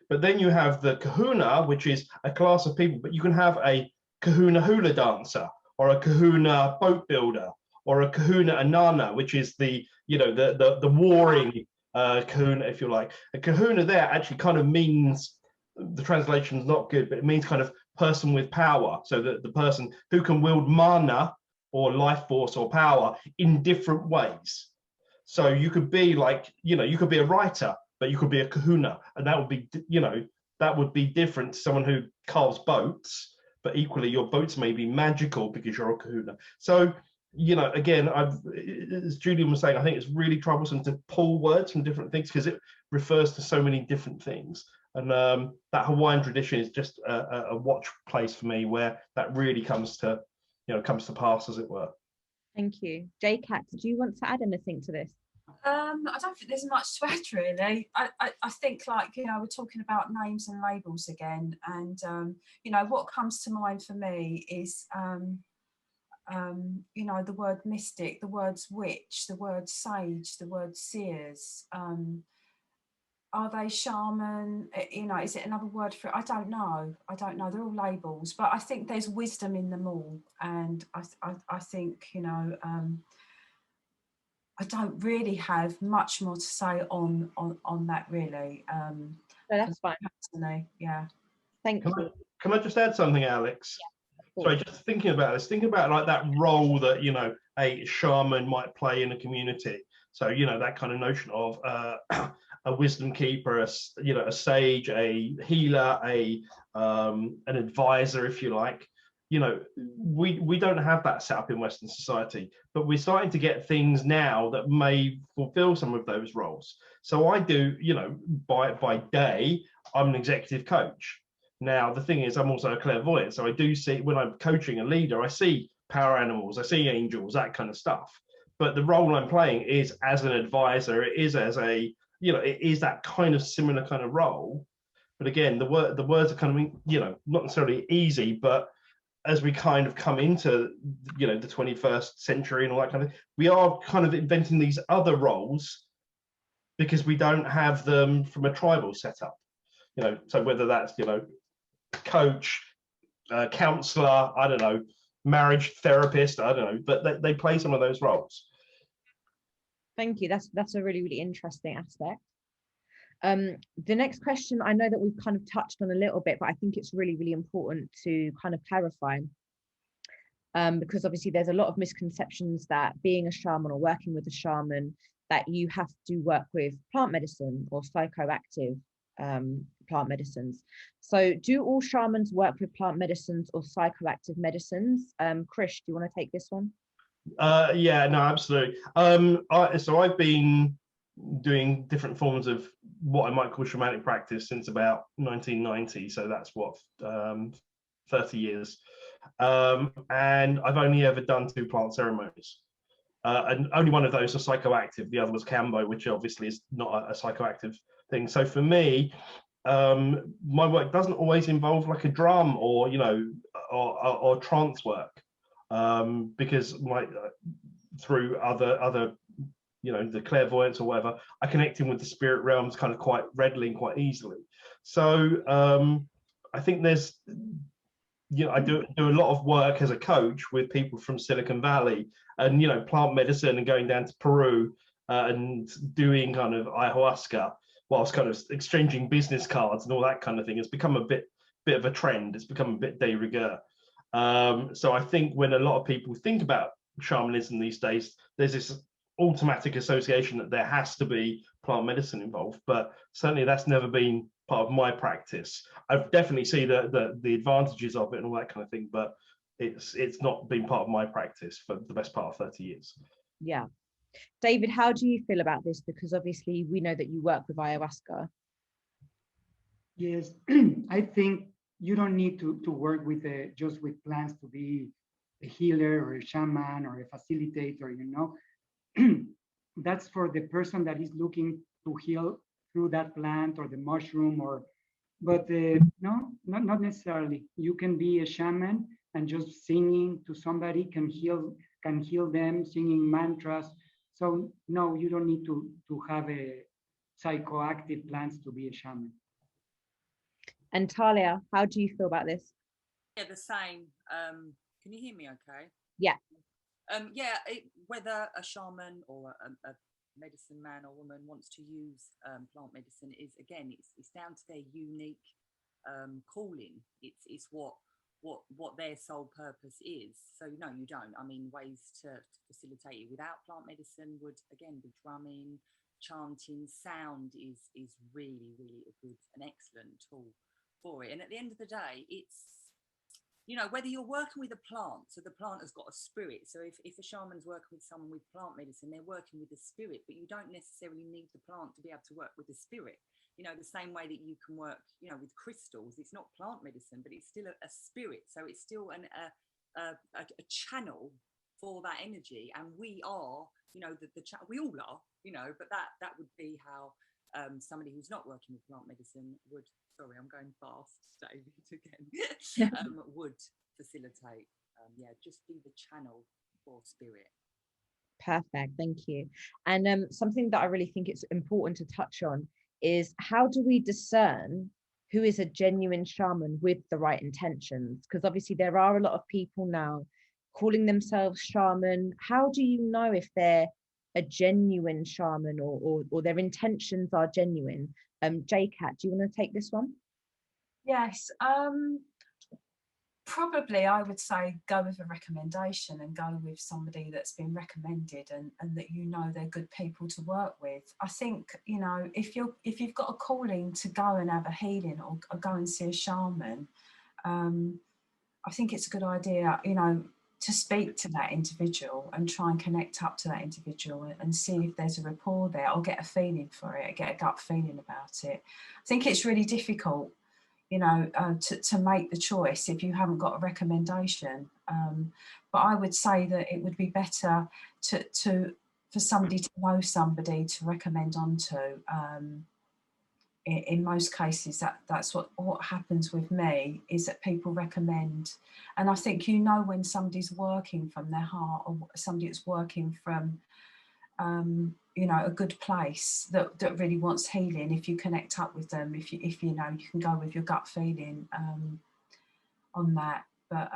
But then you have the kahuna, which is a class of people. But you can have a kahuna hula dancer, or a kahuna boat builder, or a kahuna anana, which is the warring kahuna, if you like. A kahuna there actually kind of means, the translation is not good, but it means kind of person with power, so that the person who can wield mana or life force or power in different ways. So you could be like, you could be a writer, but you could be a kahuna, and that would be, that would be different to someone who carves boats, but equally your boats may be magical because you're a kahuna. So, again, as Julian was saying, I think it's really troublesome to pull words from different things because it refers to so many different things. And that Hawaiian tradition is just a watch place for me where that really comes to pass, as it were. Thank you. JCat, do you want to add anything to this? I don't think there's much to add, really. I think, like, we're talking about names and labels again, and what comes to mind for me is the word mystic, the words witch, the word sage, the word seers. Are they shaman? Is it another word for it? I don't know. They're all labels, but I think there's wisdom in them all, and I think I don't really have much more to say on that, really. No, that's fine. Personally, yeah. Thank you. Can I just add something, Alex? Yeah, Sorry, just thinking about this, thinking about like that role that a shaman might play in a community. So that kind of notion of a wisdom keeper, a sage, a healer, an advisor, if you like. We don't have that set up in Western society, but we're starting to get things now that may fulfill some of those roles. So I do, by day, I'm an executive coach. Now, the thing is, I'm also a clairvoyant. So I do see, when I'm coaching a leader, I see power animals, I see angels, that kind of stuff. But the role I'm playing is as an advisor, it is as a, it is that kind of similar kind of role. But again, the words are kind of, not necessarily easy, but as we kind of come into, the 21st century and all that kind of, we are kind of inventing these other roles because we don't have them from a tribal setup. So whether that's, coach, counselor, I don't know, marriage therapist, I don't know, but they play some of those roles. Thank you. That's a really, really interesting aspect. The next question, I know that we've kind of touched on a little bit, but I think it's really, really important to kind of clarify, because obviously there's a lot of misconceptions that being a shaman or working with a shaman, that you have to work with plant medicine or psychoactive plant medicines. So do all shamans work with plant medicines or psychoactive medicines? Krish, do you want to take this one? Yeah, no, absolutely. So I've been doing different forms of what I might call shamanic practice since about 1990. So that's what, 30 years. And I've only ever done 2 plant ceremonies. And only one of those are psychoactive. The other was Kambo, which obviously is not a psychoactive thing. So for me, my work doesn't always involve like a drum or, or trance work, because through other the clairvoyance or whatever, I connect in with the spirit realms kind of quite readily and quite easily. So I think there's, I do a lot of work as a coach with people from Silicon Valley and, plant medicine, and going down to Peru and doing kind of ayahuasca whilst kind of exchanging business cards and all that kind of thing. It's become a bit of a trend. It's become a bit de rigueur. So I think when a lot of people think about shamanism these days, there's this automatic association that there has to be plant medicine involved, but certainly that's never been part of my practice. I've definitely seen the advantages of it and all that kind of thing, but it's not been part of my practice for the best part of 30 years. Yeah. David, how do you feel about this? Because obviously we know that you work with ayahuasca. Yes, I think you don't need to work with just with plants to be a healer or a shaman or a facilitator, That's for the person that is looking to heal through that plant or the mushroom, but no, not necessarily. You can be a shaman and just singing to somebody can heal them, singing mantras. So no, you don't need to have a psychoactive plants to be a shaman. And Talia, how do you feel about this? Yeah, the same. Can you hear me okay? Yeah. Yeah, whether a shaman or a medicine man or woman wants to use plant medicine is, again, it's down to their unique calling. It's what what their sole purpose is. So no, you don't. I mean, ways to facilitate it without plant medicine would again be drumming, chanting. Sound is really a good, an excellent tool for it. And at the end of the day, it's, you know, whether you're working with a plant, so the plant has got a spirit. So if a shaman's working with someone with plant medicine, they're working with the spirit, but you don't necessarily need the plant to be able to work with the spirit. You know, the same way that you can work, you know, with crystals. It's not plant medicine, but it's still a spirit. So it's still a channel for that energy. And we are, you know, we all are, you know, but that would be how somebody who's not working with plant medicine would, sorry, I'm going fast, David, again, would facilitate, just be the channel for spirit. Perfect, thank you. And something that I really think it's important to touch on is, how do we discern who is a genuine shaman with the right intentions? Because obviously there are a lot of people now calling themselves shaman. How do you know if they're a genuine shaman or their intentions are genuine? JCat, do you want to take this one? Yes, probably I would say go with a recommendation and go with somebody that's been recommended and that you know they're good people to work with. I think, you know, if you've got a calling to go and have a healing or go and see a shaman, I think it's a good idea, you know, to speak to that individual and try and connect up to that individual and see if there's a rapport there, or get a feeling for it, get a gut feeling about it. I think it's really difficult, you know, to make the choice if you haven't got a recommendation. But I would say that it would be better for somebody to know somebody to recommend onto. In most cases, that's what happens with me, is that people recommend. And I think, you know, when somebody's working from their heart, or somebody that's working from, you know, a good place that really wants healing, if you connect up with them, if you know, you can go with your gut feeling on that. But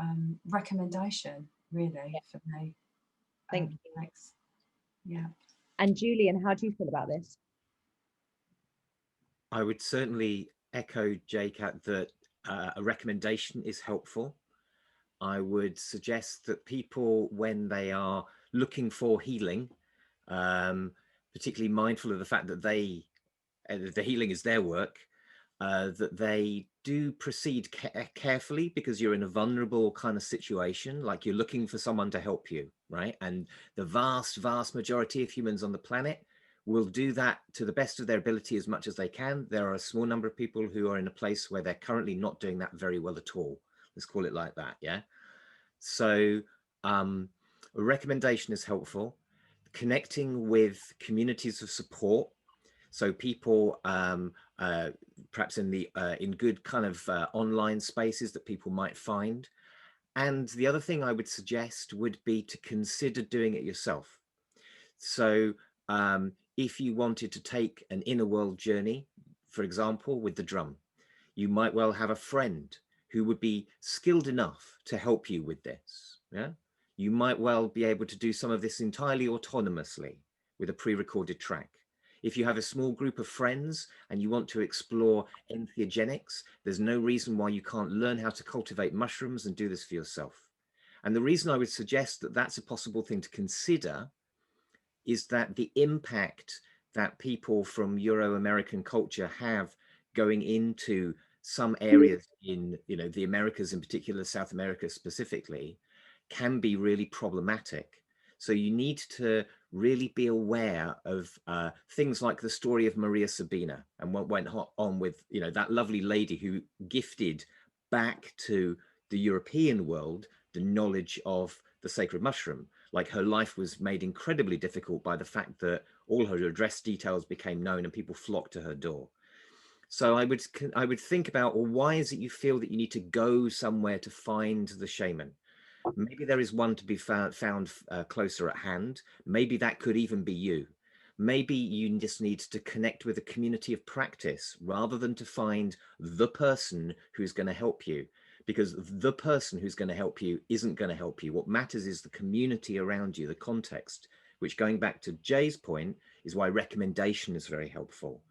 recommendation, really, for me. Thank you. Thanks. Yeah. And Julian, how do you feel about this? I would certainly echo JCat that a recommendation is helpful. I would suggest that people, when they are looking for healing, particularly mindful of the fact that the healing is their work, that they do proceed carefully, because you're in a vulnerable kind of situation, like you're looking for someone to help you, right? And the vast majority of humans on the planet will do that to the best of their ability as much as they can. There are a small number of people who are in a place where they're currently not doing that very well at all. Let's call it like that, yeah? So a recommendation is helpful. Connecting with communities of support, so people perhaps in good kind of online spaces that people might find. And the other thing I would suggest would be to consider doing it yourself. So if you wanted to take an inner world journey, for example, with the drum, you might well have a friend who would be skilled enough to help you with this. Yeah, you might well be able to do some of this entirely autonomously with a pre-recorded track. If you have a small group of friends and you want to explore entheogenics, there's no reason why you can't learn how to cultivate mushrooms and do this for yourself. And the reason I would suggest that that's a possible thing to consider is that the impact that people from Euro-American culture have going into some areas in, you know, the Americas, in particular, South America specifically, can be really problematic. So you need to really be aware of things like the story of Maria Sabina and what went on with, you know, that lovely lady who gifted back to the European world the knowledge of the sacred mushroom. Like, her life was made incredibly difficult by the fact that all her address details became known and people flocked to her door. So I would think about, well, why is it you feel that you need to go somewhere to find the shaman? Maybe there is one to be found closer at hand. Maybe that could even be you. Maybe you just need to connect with a community of practice rather than to find the person who's going to help you, because the person who's going to help you isn't going to help you. What matters is the community around you, the context, which, going back to Jay's point, is why recommendation is very helpful.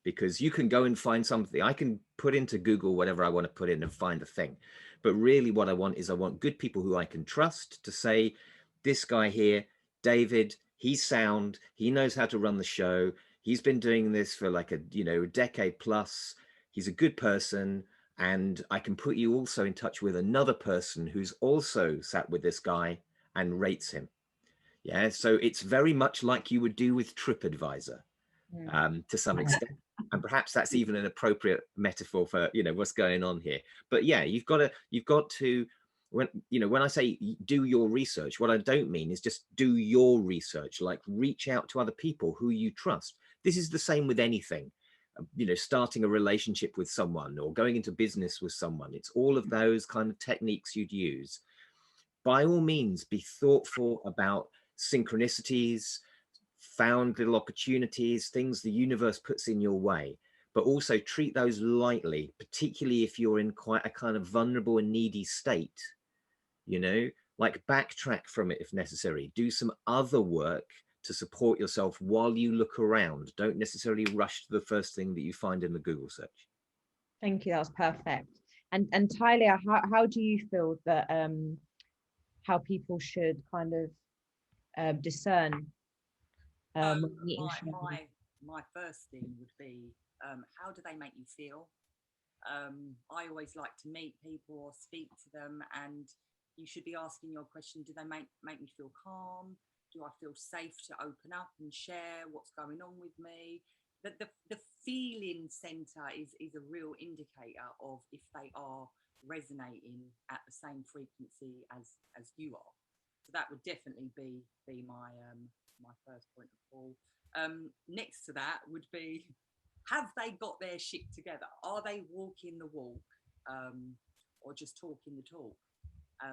because you can go and find something. I can put into Google whatever I want to put in and find a thing. But really what I want is I want good people who I can trust to say, this guy here, David, he's sound, he knows how to run the show. He's been doing this for like a, you know, a decade plus. He's a good person. And I can put you also in touch with another person who's also sat with this guy and rates him. Yeah, so it's very much like you would do with TripAdvisor, to some extent. And perhaps that's even an appropriate metaphor for, you know, what's going on here. But yeah, you've got to, when, you know, when I say do your research, what I don't mean is just do your research, like reach out to other people who you trust. This is the same with anything. You know, starting a relationship with someone or going into business with someone. It's all of those kind of techniques you'd use. By all means, be thoughtful about synchronicities, found little opportunities, things the universe puts in your way, but also treat those lightly, particularly if you're in quite a kind of vulnerable and needy state, you know, like backtrack from it if necessary, do some other work to support yourself while you look around. Don't necessarily rush to the first thing that you find in the Google search. Thank you, that was perfect. And Talia, how do you feel that how people should kind of discern meeting shaman? My first thing would be, how do they make you feel? I always like to meet people or speak to them, and you should be asking your question, do they make me feel calm? Do I feel safe to open up and share what's going on with me? The feeling center is a real indicator of if they are resonating at the same frequency as you are. So that would definitely be my my first point of call. Next to that would be, have they got their shit together? Are they walking the walk, or just talking the talk?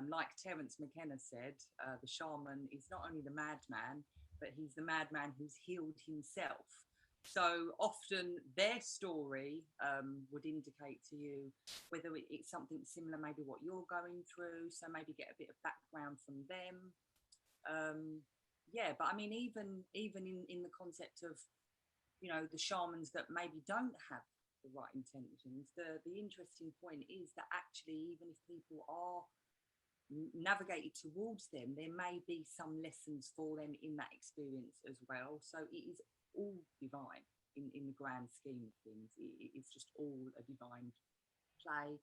Like Terence McKenna said, the shaman is not only the madman, but he's the madman who's healed himself. So often their story would indicate to you whether it's something similar, maybe what you're going through. So maybe get a bit of background from them. Yeah, but I mean, even in the concept of, you know, the shamans that maybe don't have the right intentions, the interesting point is that actually, even if people are navigated towards them, there may be some lessons for them in that experience as well. So it is all divine in the grand scheme of things. It's just all a divine play.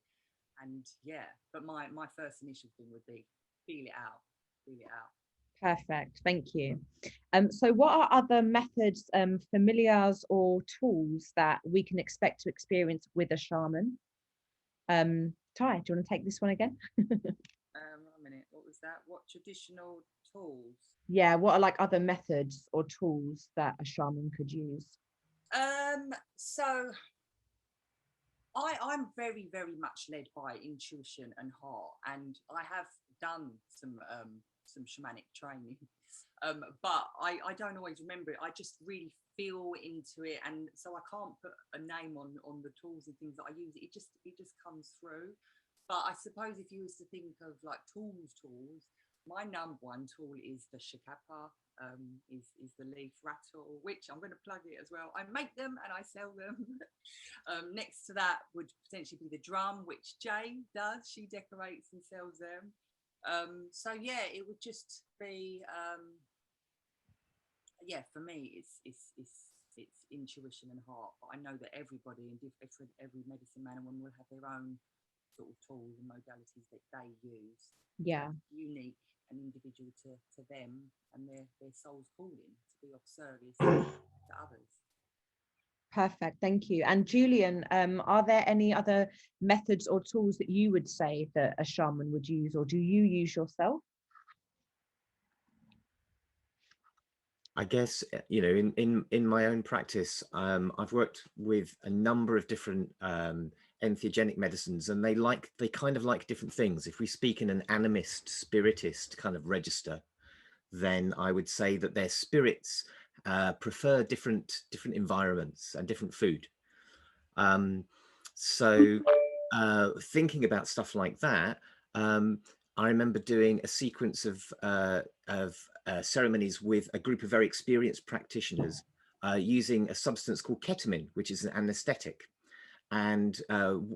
And yeah, but my first initial thing would be feel it out. Perfect, thank you. So what are other methods, familiars or tools that we can expect to experience with a shaman? Ty, do you want to take this one again? A minute, what was that? What traditional tools? Yeah, what are like other methods or tools that a shaman could use? So I'm very, very much led by intuition and heart, and I have done some shamanic training, but I don't always remember it. I just really feel into it, and so I can't put a name on the tools and things that I use. It just comes through. But I suppose if you was to think of like tools, my number one tool is the shikapa, is the leaf rattle, which I'm going to plug it as well. I make them and I sell them. Next to that would potentially be the drum, which Jay does. She decorates and sells them. So yeah, it would just be, yeah, for me, it's intuition and heart. But I know that everybody and every medicine man and woman will have their own sort of tools and modalities that they use. Yeah, unique and individual to them and their soul's calling to be of service to others. perfect, thank you. And Julian, are there any other methods or tools that you would say that a shaman would use, or do you use yourself? I guess, you know, in my own practice, I've worked with a number of different entheogenic medicines, and they kind of like different things. If we speak in an animist, spiritist kind of register, then I would say that their spirits prefer different environments and different food. So thinking about stuff like that, I remember doing a sequence of ceremonies with a group of very experienced practitioners using a substance called ketamine, which is an anesthetic. And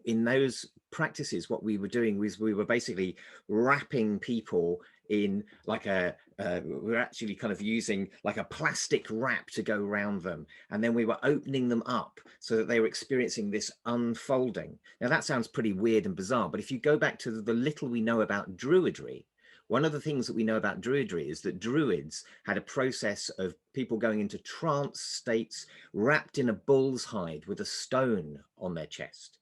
in those practices, what we were doing was we were basically wrapping people in like we're actually kind of using like a plastic wrap to go around them. And then we were opening them up so that they were experiencing this unfolding. Now that sounds pretty weird and bizarre, but if you go back to the little we know about Druidry, one of the things that we know about Druidry is that Druids had a process of people going into trance states wrapped in a bull's hide with a stone on their chest.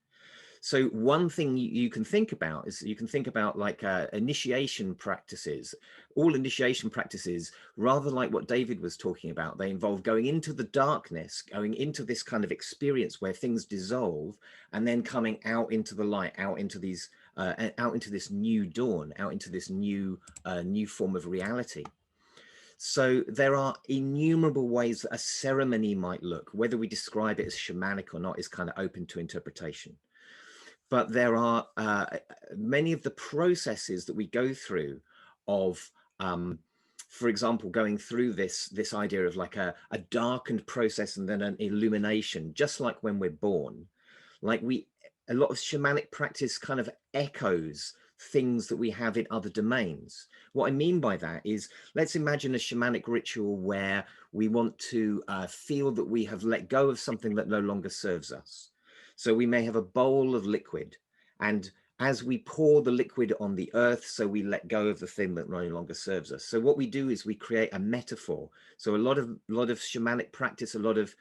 So one thing you can think about is you can think about like initiation practices. All initiation practices, rather like what David was talking about, they involve going into the darkness, going into this kind of experience where things dissolve, and then coming out into the light, out into these, out into this new dawn, out into this new form of reality. So there are innumerable ways that a ceremony might look. Whether we describe it as shamanic or not is kind of open to interpretation. But there are many of the processes that we go through of, for example, going through this idea of like a darkened process and then an illumination, just like when we're born. Like a lot of shamanic practice kind of echoes things that we have in other domains. What I mean by that is, let's imagine a shamanic ritual where we want to feel that we have let go of something that no longer serves us. So we may have a bowl of liquid, and as we pour the liquid on the earth, so we let go of the thing that no longer serves us. So what we do is we create a metaphor. So a lot of shamanic practice, a lot of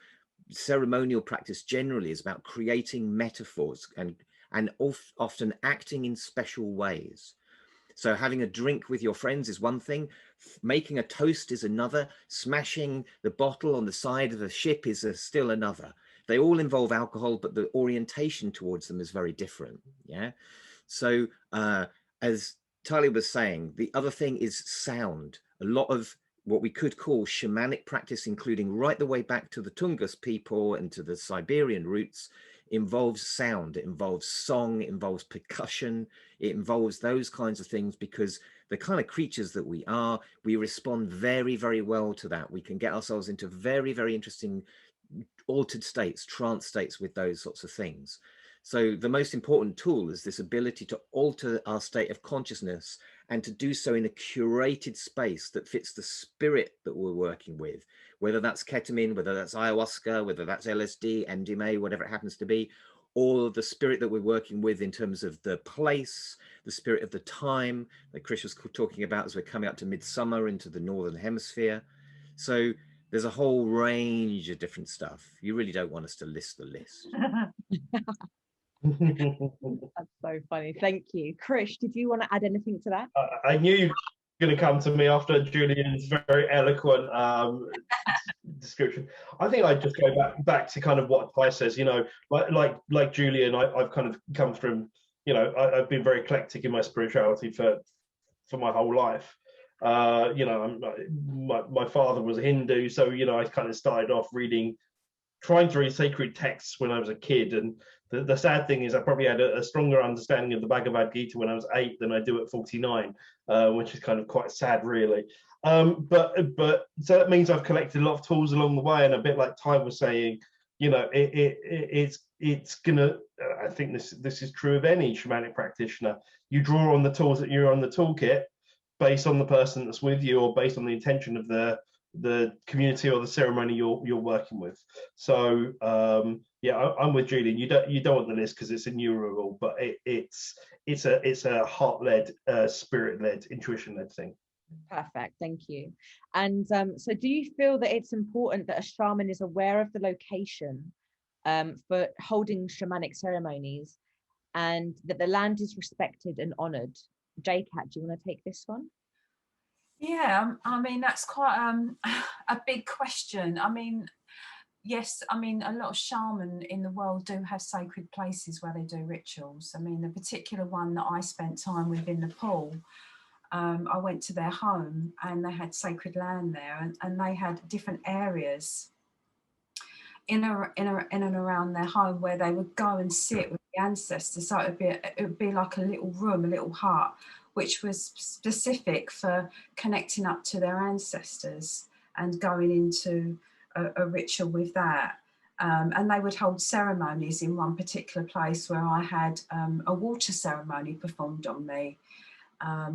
ceremonial practice generally is about creating metaphors and often acting in special ways. So having a drink with your friends is one thing, making a toast is another, smashing the bottle on the side of a ship is still another. They all involve alcohol, but the orientation towards them is very different. Yeah. So as Talia was saying, the other thing is sound. A lot of what we could call shamanic practice, including right the way back to the Tungus people and to the Siberian roots, involves sound, it involves song, it involves percussion, it involves those kinds of things, because the kind of creatures that we are, we respond very, very well to that. We can get ourselves into very, very interesting altered states, trance states with those sorts of things. So the most important tool is this ability to alter our state of consciousness and to do so in a curated space that fits the spirit that we're working with, whether that's ketamine, whether that's ayahuasca, whether that's LSD, MDMA, whatever it happens to be, or the spirit that we're working with in terms of the place, the spirit of the time that Chris was talking about as we're coming up to midsummer into the Northern Hemisphere. So there's a whole range of different stuff. You really don't want us to list the list. That's so funny. Thank you. Krish, did you want to add anything to that? I knew you were going to come to me after Julian's very eloquent description. I think I'd just go back to kind of what Ty says, you know, like Julian, I've kind of come from, you know, I've been very eclectic in my spirituality for my whole life. You know, my father was a Hindu, so, you know, I kind of started off trying to read sacred texts when I was a kid. And the sad thing is I probably had a stronger understanding of the Bhagavad Gita when I was 8 than I do at 49, which is kind of quite sad, really. But so that means I've collected a lot of tools along the way, and a bit like Ty was saying, you know, it's gonna, I think this is true of any shamanic practitioner. You draw on the tools that you're on the toolkit based on the person that's with you, or based on the intention of the community or the ceremony you're working with. So yeah, I'm with Julian. You don't want the list because it's a new rule, but it's a heart-led, spirit-led, intuition-led thing. Perfect, thank you. And so do you feel that it's important that a shaman is aware of the location for holding shamanic ceremonies, and that the land is respected and honored? JCat, do you want to take this one? Yeah, I mean, that's quite a big question. I mean, yes, I mean, a lot of shaman in the world do have sacred places where they do rituals. I mean, the particular one that I spent time with in Nepal, I went to their home and they had sacred land there, and they had different areas in and around their home where they would go and sit with the ancestors. So it would be like a little room, a little hut, which was specific for connecting up to their ancestors and going into a ritual with that. And they would hold ceremonies in one particular place where I had a water ceremony performed on me,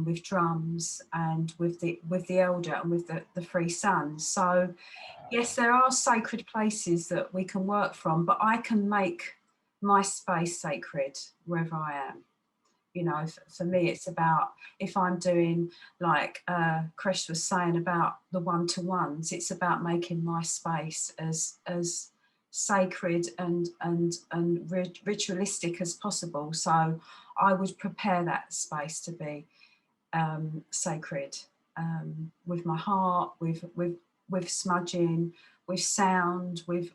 with drums and with the elder and with the three sons. So yes, there are sacred places that we can work from, but I can make my space sacred wherever I am. You know, for me, it's about, if I'm doing, like Kresh was saying about the one-to-ones, it's about making my space as sacred and ritualistic as possible. So I would prepare that space to be sacred, with my heart, with smudging, with sound, with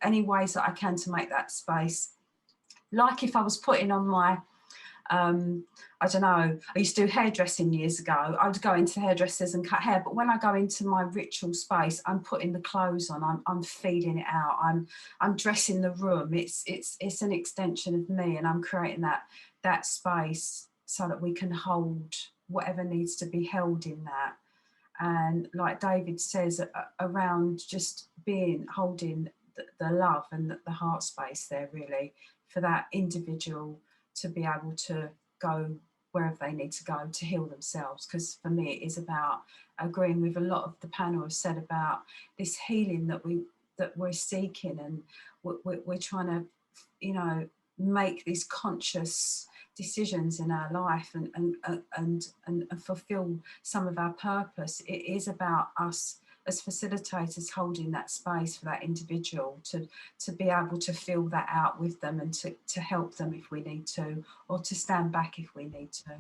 any ways that I can to make that space. Like if I was putting on my I don't know, I used to do hairdressing years ago. I would go into hairdressers and cut hair, but when I go into my ritual space, I'm putting the clothes on, I'm feeling it out, I'm dressing the room. It's an extension of me, and I'm creating that space so that we can hold whatever needs to be held in that. And like David says, around just holding the love and the heart space there, really, for that individual to be able to go wherever they need to go to heal themselves. Because for me, it is about agreeing with a lot of the panel have said about this healing that we're seeking, and we're trying to, you know, make these conscious decisions in our life and fulfill some of our purpose. It is about us as facilitators holding that space for that individual to be able to feel that out with them, and to help them if we need to, or to stand back if we need to.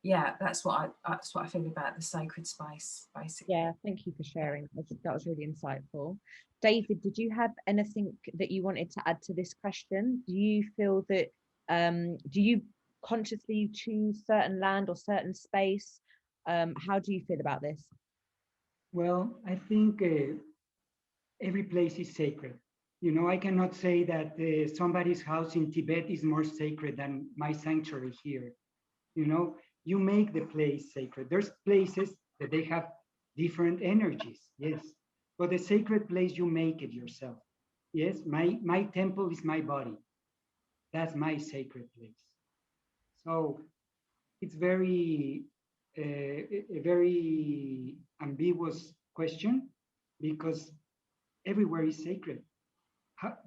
Yeah, that's what I feel about the sacred space, basically. Yeah, thank you for sharing. That was really insightful. David, did you have anything that you wanted to add to this question? Do you feel that do you consciously choose certain land or certain space? How do you feel about this? Well, I think every place is sacred. You know, I cannot say that somebody's house in Tibet is more sacred than my sanctuary here. You know, you make the place sacred. There's places that they have different energies, yes, but the sacred place, you make it yourself. Yes, my temple is my body. That's my sacred place. So it's a very ambiguous question, because everywhere is sacred.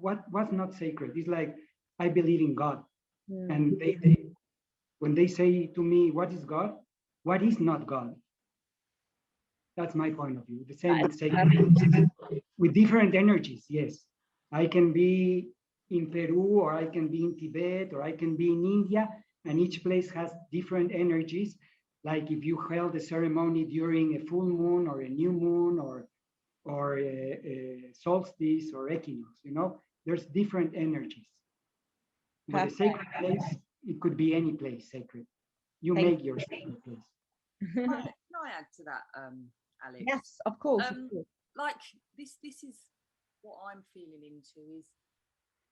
What's not sacred? It's like, I believe in God, and when they say to me, what is God? What is not God? That's my point of view. The same with sacred places, with different energies. Yes, I can be in Peru, or I can be in Tibet, or I can be in India, and each place has different energies. Like if you held a ceremony during a full moon or a new moon, or a solstice or equinox, you know, there's different energies. But a sacred place, it could be any place sacred. You make your sacred place. Can I add to that, Alex? Yes, of course. Like this is what I'm feeling into, is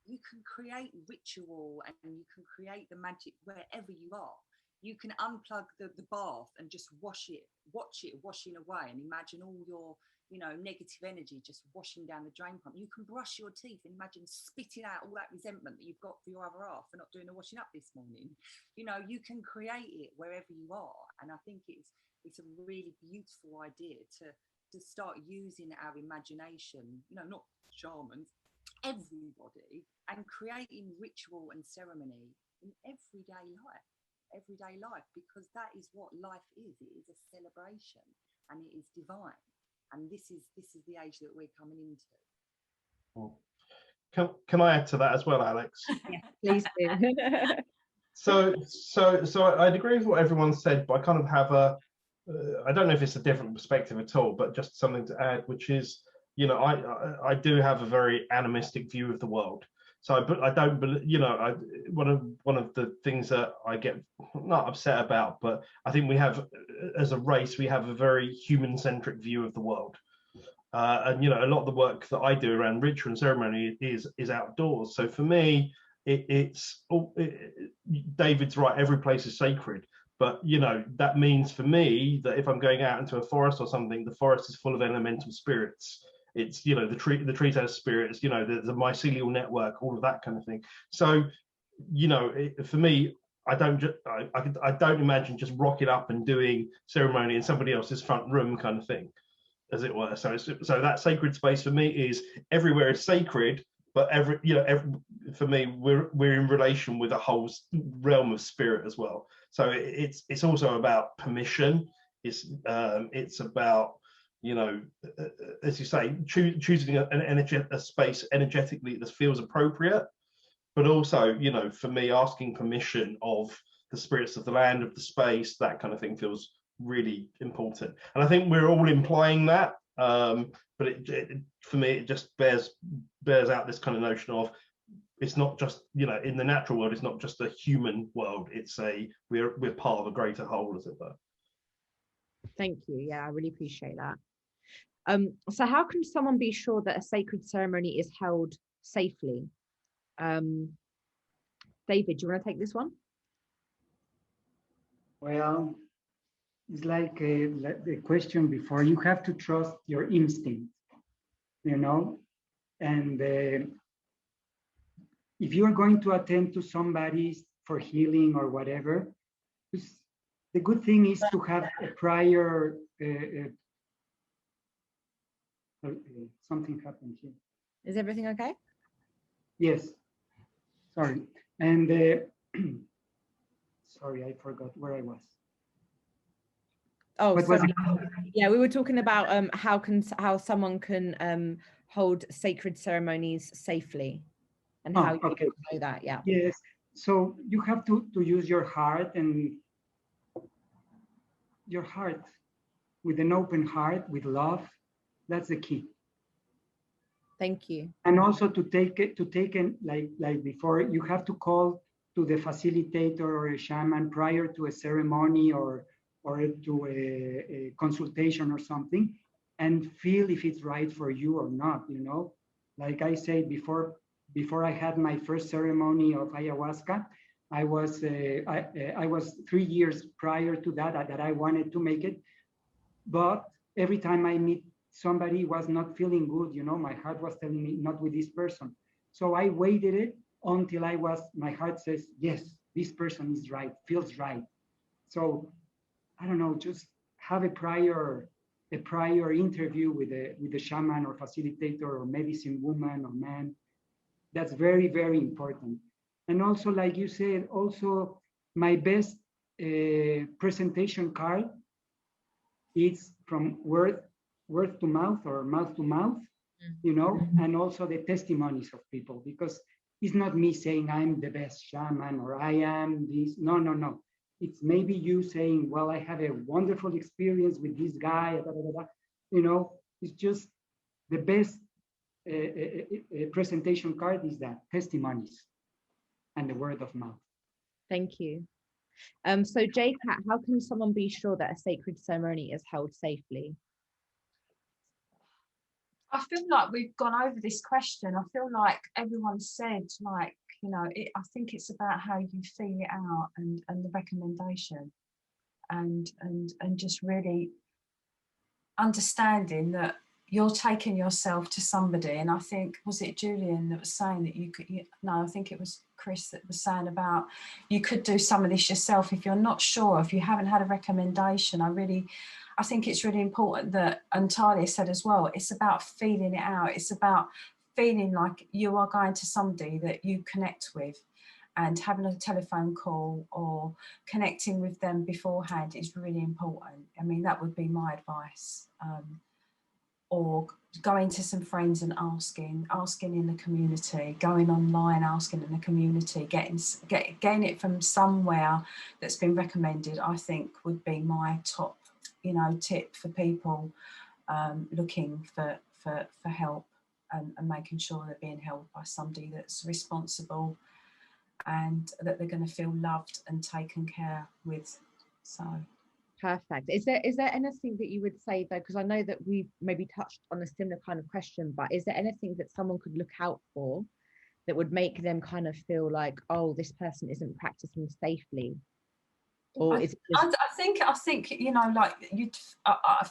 you can create ritual and you can create the magic wherever you are. You can unplug the bath and just watch it washing away, and imagine all your, you know, negative energy just washing down the drain pump. You can brush your teeth and imagine spitting out all that resentment that you've got for your other half for not doing the washing up this morning. You know, you can create it wherever you are, and I think it's a really beautiful idea to start using our imagination. You know, not shamans, everybody, and creating ritual and ceremony in everyday life, because that is what life is. It is a celebration, and it is divine, and this is the age that we're coming into. Can I add to that as well, Alex? Yeah, please do. So I'd agree with what everyone said, but I kind of have I don't know if it's a different perspective at all, but just something to add, which is, you know, I do have a very animistic view of the world. So I don't believe, you know, one of the things that I get not upset about, but I think we have, as a race, we have a very human-centric view of the world. And, you know, a lot of the work that I do around ritual and ceremony is outdoors. So for me, David's right, every place is sacred, But that means for me that if I'm going out into a forest or something, the forest is full of elemental spirits. It's the trees has spirits. There's a mycelial network, all of that kind of thing. So for me, I don't imagine just rocking up and doing ceremony in somebody else's front room kind of thing, as it were. So that sacred space for me is everywhere is sacred, but for me we're in relation with a whole realm of spirit as well. So it's also about permission. It's about as you say, choosing a space energetically that feels appropriate, but also for me, asking permission of the spirits of the land, of the space, that kind of thing feels really important. And I think we're all implying that, but for me it just bears out this kind of notion of, it's not just in the natural world, it's not just a human world, it's we're part of a greater whole, as it were. Thank you. Yeah, I really appreciate that. So how can someone be sure that a sacred ceremony is held safely? David, do you want to take this one? Well, it's like the question before. You have to trust your instinct, and if you're going to attend to somebody for healing or whatever, the good thing is to have a prior something happened here. Is everything okay? Yes. Sorry. And sorry, I forgot where I was. Oh, what was it? Yeah, we were talking about how someone can hold sacred ceremonies safely, and how you okay. know that. Yeah. Yes. So you have to use your heart, and your heart, with an open heart, with love. That's the key. Thank you. And also to take it like before, you have to call to the facilitator or a shaman prior to a ceremony or to a consultation or something, and feel if it's right for you or not. Like I said before I had my first ceremony of ayahuasca, I was 3 years prior to that I wanted to make it, but every time I meet somebody was not feeling good, my heart was telling me not with this person. So I waited it until my heart says, yes, this person is right, feels right. So I don't know, just have a prior interview with the shaman or facilitator or medicine woman or man. That's very, very important. And also, like you said, also my best presentation card is from word to mouth or mouth to mouth, and also the testimonies of people, because it's not me saying I'm the best shaman or I am this. No. It's maybe you saying, well, I had a wonderful experience with this guy, it's just the best presentation card is that testimonies and the word of mouth. Thank you. So JCat, how can someone be sure that a sacred ceremony is held safely? I feel like we've gone over this question. I feel like everyone said, like, I think it's about how you feel it out and the recommendation and just really understanding that you're taking yourself to somebody. And I think, was it Julian that was saying that you could, no, I think it was Chris that was saying about you could do some of this yourself if you're not sure, if you haven't had a recommendation. I think it's really important that, and Talia said as well, it's about feeling it out. It's about feeling like you are going to somebody that you connect with, and having a telephone call or connecting with them beforehand is really important. I mean, that would be my advice. Or going to some friends and asking in the community, going online, asking in the community, getting it from somewhere that's been recommended, I think would be my top, tip for people looking for help and making sure they're being held by somebody that's responsible and that they're going to feel loved and taken care with. So. Perfect. Is there anything that you would say though, because I know that we maybe touched on a similar kind of question, but is there anything that someone could look out for that would make them kind of feel like, oh, this person isn't practicing safely? or is it just... I think you know, like you'd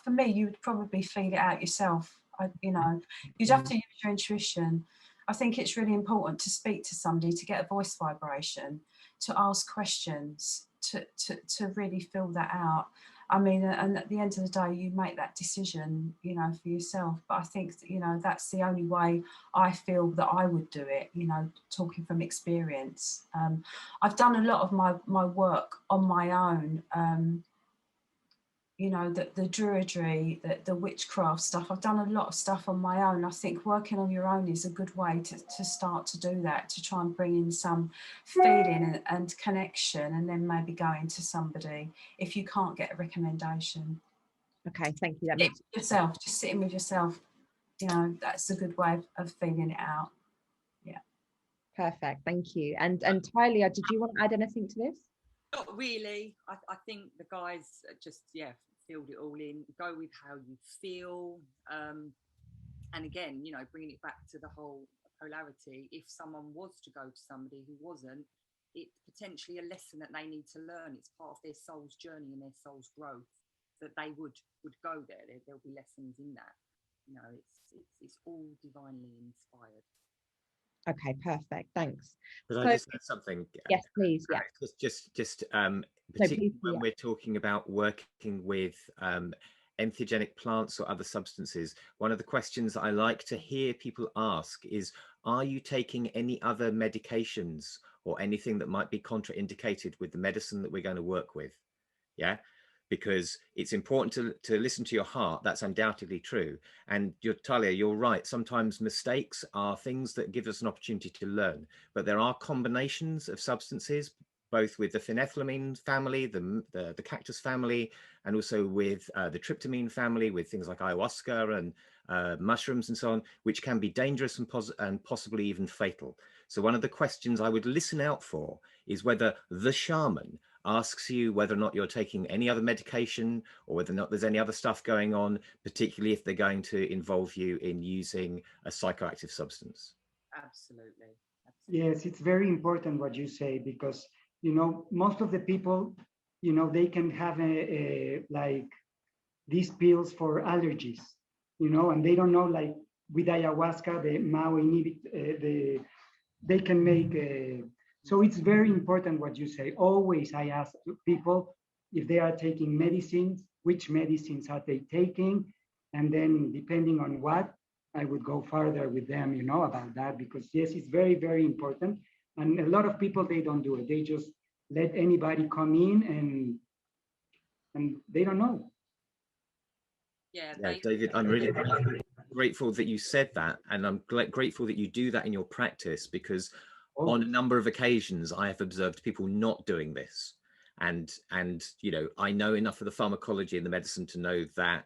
for me, you would probably feel it out yourself. You know, you'd have to use your intuition. I think it's really important to speak to somebody, to get a voice vibration, to ask questions, to really feel that out. I mean, and at the end of the day, you make that decision, you know, for yourself. But I think, you know, that's the only way I feel that I would do it, you know, talking from experience. I've done a lot of my work on my own. You know, the druidry, the witchcraft stuff. I've done a lot of stuff on my own. I think working on your own is a good way to start to do that, to try and bring in some feeling and connection, and then maybe going to somebody if you can't get a recommendation. Okay, thank you. That makes yourself, just sitting with yourself, you know, that's a good way of feeling it out. Yeah. Perfect, thank you. And Talia, did you want to add anything to this? Not really. I think the guys just, yeah, filled it all in. Go with how you feel. And again, you know, bringing it back to the whole polarity, if someone was to go to somebody who wasn't, it's potentially a lesson that they need to learn. It's part of their soul's journey and their soul's growth, that they would go there. There'll be lessons in that. You know, it's all divinely inspired. Okay, perfect. Thanks. Could So, I just add something? Yes, please. Yeah. Just please, particularly when we're talking about working with entheogenic plants or other substances, one of the questions I like to hear people ask is, are you taking any other medications or anything that might be contraindicated with the medicine that we're going to work with? Yeah. Because it's important to listen to your heart. That's undoubtedly true. And Talia, you're right. Sometimes mistakes are things that give us an opportunity to learn. But there are combinations of substances, both with the phenethylamine family, the cactus family, and also with the tryptamine family, with things like ayahuasca and mushrooms and so on, which can be dangerous and possibly even fatal. So one of the questions I would listen out for is whether the shaman asks you whether or not you're taking any other medication or whether or not there's any other stuff going on, particularly if they're going to involve you in using a psychoactive substance. Absolutely. Yes, it's very important what you say, because, you know, most of the people, you know, they can have like these pills for allergies, you know, and they don't know, like with ayahuasca, the MAO inhibit, they can make so it's very important what you say. Always I ask people if they are taking medicines, which medicines are they taking? And then depending on what, I would go further with them, you know, about that, because yes, it's very, very important. And a lot of people, they don't do it. They just let anybody come in and they don't know. Yeah, David, I'm really grateful that you said that. And I'm grateful that you do that in your practice, because on a number of occasions, I have observed people not doing this. And you know, I know enough of the pharmacology and the medicine to know that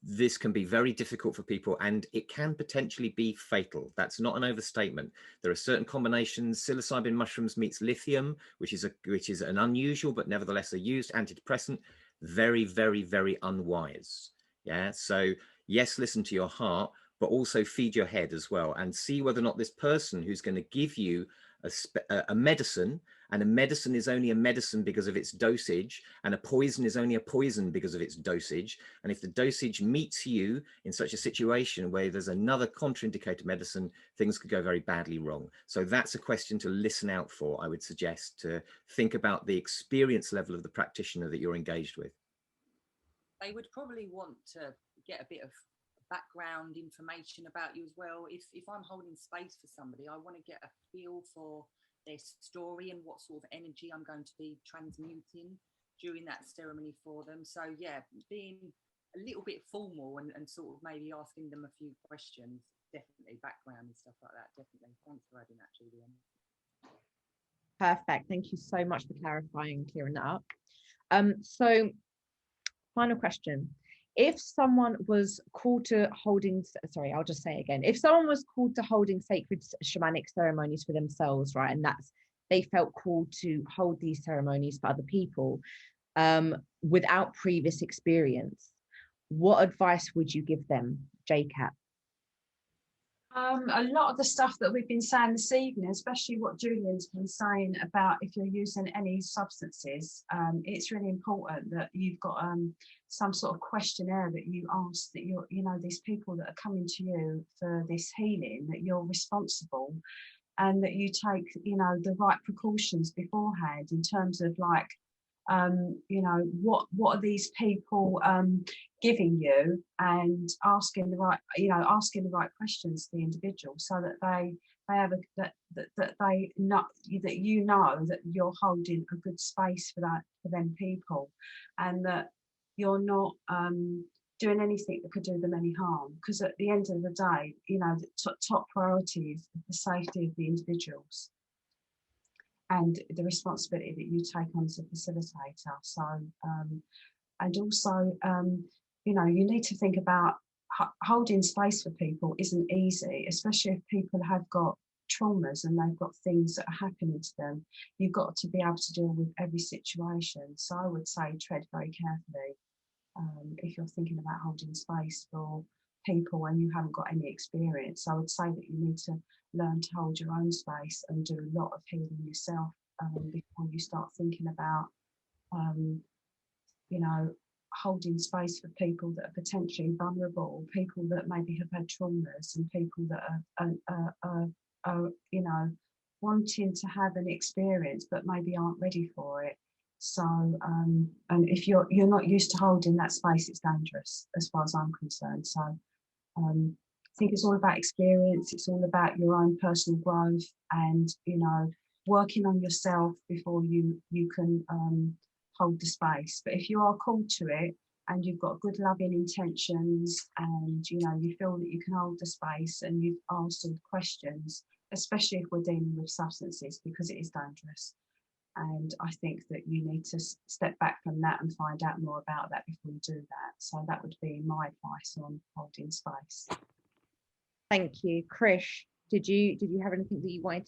this can be very difficult for people, and it can potentially be fatal. That's not an overstatement. There are certain combinations. Psilocybin mushrooms meets lithium, which is an unusual but nevertheless a used antidepressant. Very, very, very unwise. Yeah. So yes, listen to your heart, but also feed your head as well, and see whether or not this person who's going to give you a medicine, and a medicine is only a medicine because of its dosage, and a poison is only a poison because of its dosage. And if the dosage meets you in such a situation where there's another contraindicated medicine, things could go very badly wrong. So that's a question to listen out for. I would suggest to think about the experience level of the practitioner that you're engaged with. They would probably want to get a bit of background information about you as well. If I'm holding space for somebody, I want to get a feel for their story and what sort of energy I'm going to be transmuting during that ceremony for them. So yeah, being a little bit formal and sort of maybe asking them a few questions, definitely background and stuff like that, definitely. Thanks for adding that, Julian. Perfect. Thank you so much for clarifying and clearing that up. So final question. If someone was called to holding, sorry, I'll just say it again. If someone was called to holding sacred shamanic ceremonies for themselves, right, and they felt called to hold these ceremonies for other people without previous experience, what advice would you give them, JCat? A lot of the stuff that we've been saying this evening, especially what Julian's been saying about if you're using any substances, it's really important that you've got some sort of questionnaire that you ask, that you're, you know, these people that are coming to you for this healing, that you're responsible, and that you take, you know, the right precautions beforehand in terms of like, you know, what are these people giving you, and asking the right, you know, asking the right questions to the individual, so that they have that they know that, you know, that you're holding a good space for them people, and that you're not doing anything that could do them any harm, because at the end of the day, you know, the top priority is the safety of the individuals and the responsibility that you take on as a facilitator. So, and also, you know, you need to think about holding space for people isn't easy, especially if people have got traumas and they've got things that are happening to them. You've got to be able to deal with every situation. So I would say tread very carefully if you're thinking about holding space for people and you haven't got any experience. I would say that you need to learn to hold your own space and do a lot of healing yourself before you start thinking about, you know, holding space for people that are potentially vulnerable, people that maybe have had traumas, and people that are you know, wanting to have an experience but maybe aren't ready for it. So, and if you're not used to holding that space, it's dangerous as far as I'm concerned. So, I think it's all about experience. It's all about your own personal growth, and, you know, working on yourself before you can hold the space. But if you are called to it and you've got good loving intentions, and, you know, you feel that you can hold the space and you've answered questions, especially if we're dealing with substances, because it is dangerous. And I think that you need to step back from that and find out more about that before you do that. So that would be my advice on holding space. Thank you. Krish, did you have anything that you wanted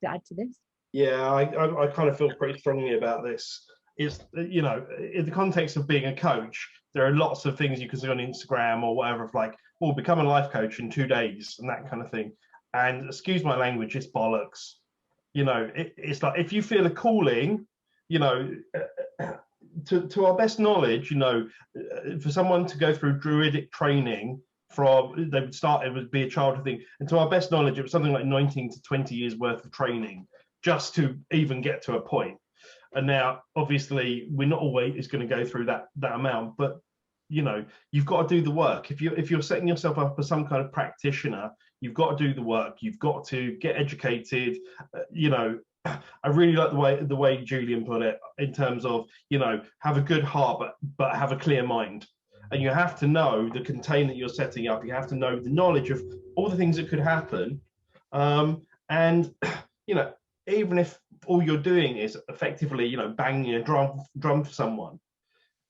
to add to this? Yeah, I kind of feel pretty strongly about this. Is, you know, in the context of being a coach, there are lots of things you can see on Instagram or whatever, of like, oh, become a life coach in 2 days and that kind of thing. And excuse my language, it's bollocks. You know, it's like, if you feel a calling, you know, to our best knowledge, you know, for someone to go through druidic training from, they would start, it would be a childhood thing, and to our best knowledge, it was something like 19 to 20 years worth of training just to even get to a point. And now, obviously, we're not always going to go through that amount, but, you know, you've got to do the work. If you're setting yourself up as some kind of practitioner, you've got to do the work. You've got to get educated. You know, I really like the way Julian put it, in terms of, you know, have a good heart, but have a clear mind. And you have to know the container you're setting up. You have to know the knowledge of all the things that could happen. And, you know, even if all you're doing is effectively, you know, banging a drum for someone,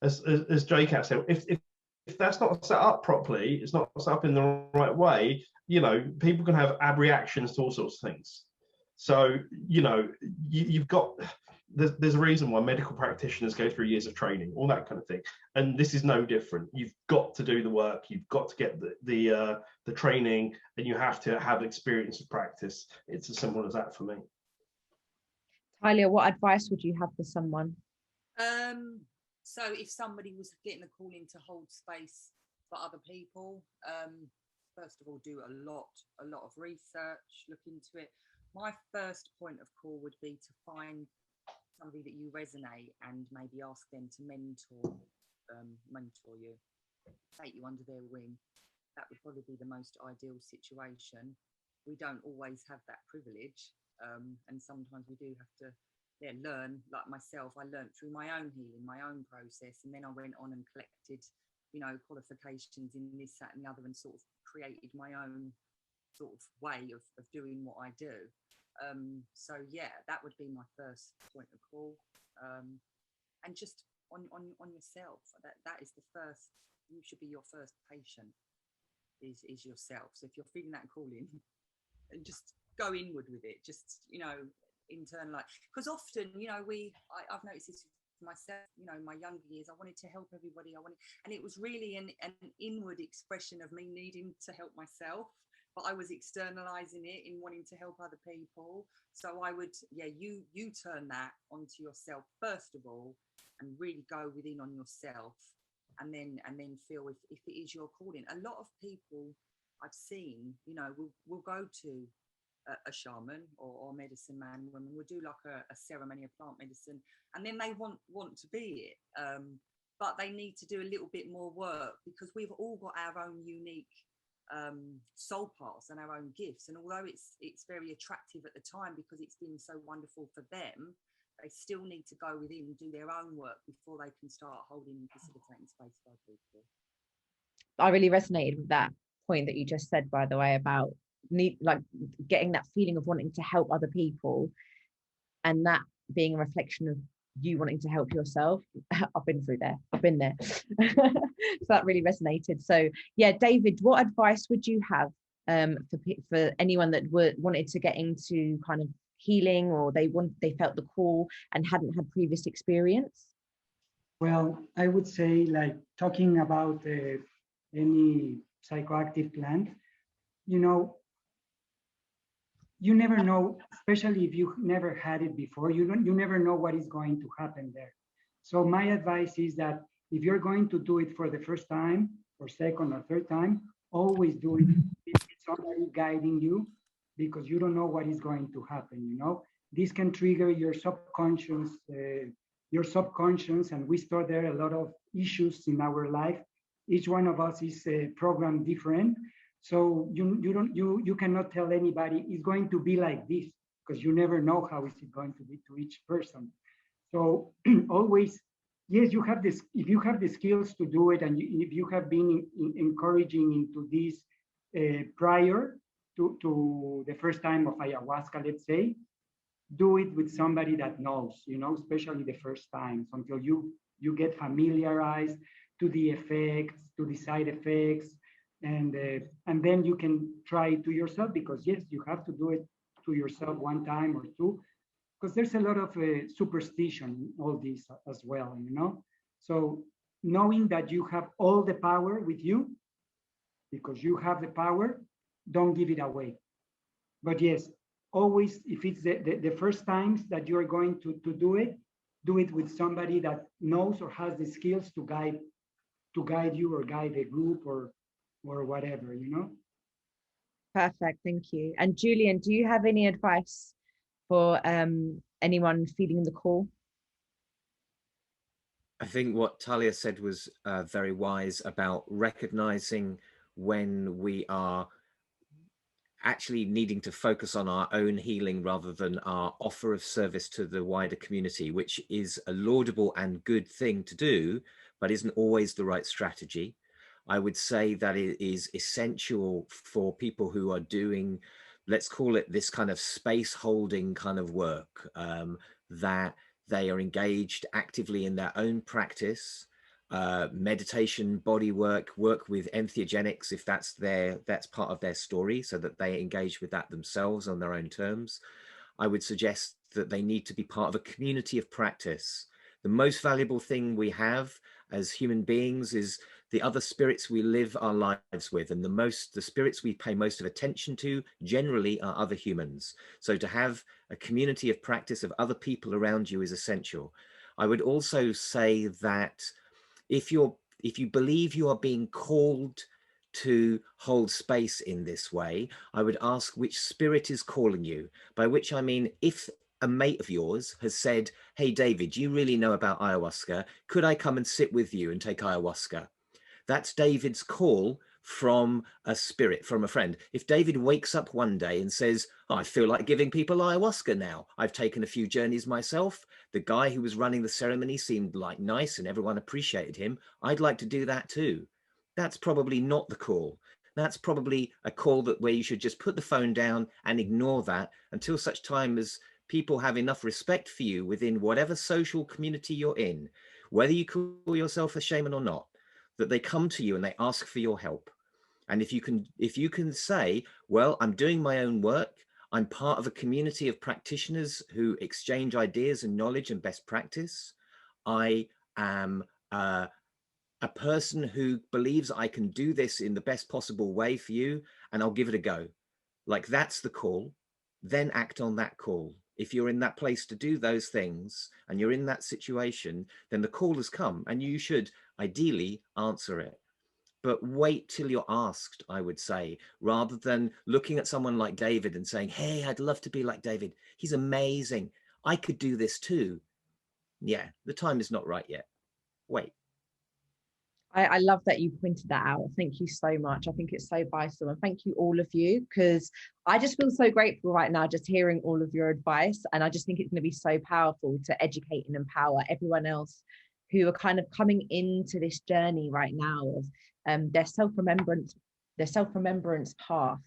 as J-Cat said, if that's not set up properly, it's not set up in the right way, you know, people can have reactions to all sorts of things. So, you know, you've got, there's a reason why medical practitioners go through years of training, all that kind of thing. And this is no different. You've got to do the work. You've got to get the training, and you have to have experience of practice. It's as simple as that for me. Talia, what advice would you have for someone? So if somebody was getting a calling to hold space for other people, first of all, do a lot of research, look into it. My first point of call would be to find somebody that you resonate, and maybe ask them to mentor you, take you under their wing. That would probably be the most ideal situation. We don't always have that privilege, and sometimes we do have to learn. Like myself, I learned through my own healing, my own process, and then I went on and collected, you know, qualifications in this, that, and the other, and sort of created my own sort of way of doing what I do. So yeah, that would be my first point of call, and just on yourself. That is the first. You should be your first patient. Is yourself. So if you're feeling that calling, and just go inward with it. Just, you know, internalize. Because often, you know, I've noticed this myself. You know, in my younger years, I wanted to help everybody. And it was really an inward expression of me needing to help myself. but I was externalizing it in wanting to help other people. So I would, yeah, you turn that onto yourself first of all, and really go within on yourself, and then feel if it is your calling. A lot of people I've seen, you know, will go to a shaman or medicine man, woman, will do like a ceremony of plant medicine, and then they want to be it. But they need to do a little bit more work, because we've all got our own unique soul paths and our own gifts. And although it's very attractive at the time because it's been so wonderful for them, they still need to go within and do their own work before they can start holding and facilitating space for other people. I really resonated with that point that you just said, by the way, about getting that feeling of wanting to help other people, and that being a reflection of you wanting to help yourself. I've been there. So that really resonated. So yeah, David, what advice would you have for anyone that wanted to get into kind of healing, or they felt the call and hadn't had previous experience? Well, I would say, like, talking about any psychoactive plant, you know, you never know, especially if you never had it before, you never know what is going to happen there. So my advice is that if you're going to do it for the first time or second or third time, always do it with somebody guiding you, because you don't know what is going to happen, you know. This can trigger your subconscious, and we store there a lot of issues in our life. Each one of us is programmed different. So you cannot tell anybody it's going to be like this, because you never know how is it going to be to each person. So always, yes, you have this. If you have the skills to do it, and if you have been encouraging into this prior to the first time of ayahuasca, let's say, do it with somebody that knows, you know, especially the first times, until you get familiarized to the effects, to the side effects. And then you can try it to yourself, because yes, you have to do it to yourself one time or two, because there's a lot of superstition in all this as well, you know. So knowing that you have all the power with you, because you have the power, don't give it away. But yes, always, if it's the first times that you're going to do it with somebody that knows or has the skills to guide you, or guide a group, or whatever, you know. Perfect, thank you. And Julian, do you have any advice for anyone feeling the call? I think what Talia said was very wise about recognizing when we are actually needing to focus on our own healing rather than our offer of service to the wider community, which is a laudable and good thing to do, but isn't always the right strategy. I would say that it is essential for people who are doing, let's call it this kind of space holding kind of work, that they are engaged actively in their own practice, meditation, body work with entheogenics, if that's part of their story, so that they engage with that themselves on their own terms. I would suggest that they need to be part of a community of practice. The most valuable thing we have as human beings is the other spirits we live our lives with, and the spirits we pay most of attention to generally are other humans. So to have a community of practice of other people around you is essential. I would also say that if you believe you are being called to hold space in this way, I would ask which spirit is calling you, by which I mean, if a mate of yours has said, "Hey, David, you really know about ayahuasca. Could I come and sit with you and take ayahuasca?" That's David's call from a spirit, from a friend. If David wakes up one day and says, "Oh, I feel like giving people ayahuasca now. I've taken a few journeys myself. The guy who was running the ceremony seemed like nice and everyone appreciated him. I'd like to do that too." That's probably not the call. That's probably a call where you should just put the phone down and ignore that until such time as people have enough respect for you within whatever social community you're in, whether you call yourself a shaman or not, that they come to you and they ask for your help. And if you can say, "Well, I'm doing my own work. I'm part of a community of practitioners who exchange ideas and knowledge and best practice. I am a person who believes I can do this in the best possible way for you, and I'll give it a go. Like, that's the call. Then act on that call. If you're in that place to do those things and you're in that situation, then the call has come and you should ideally answer it. But wait till you're asked, I would say, rather than looking at someone like David and saying, hey, I'd love to be like David. He's amazing. I could do this too. Yeah, the time is not right yet. Wait. I love that you pointed that out. Thank you so much. I think it's so vital. And thank you, all of you, because I just feel so grateful right now just hearing all of your advice. And I just think it's going to be so powerful to educate and empower everyone else who are kind of coming into this journey right now of their self-remembrance path,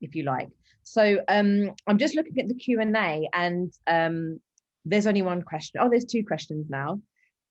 if you like. So I'm just looking at the Q&A, and there's only one question. Oh, there's two questions now.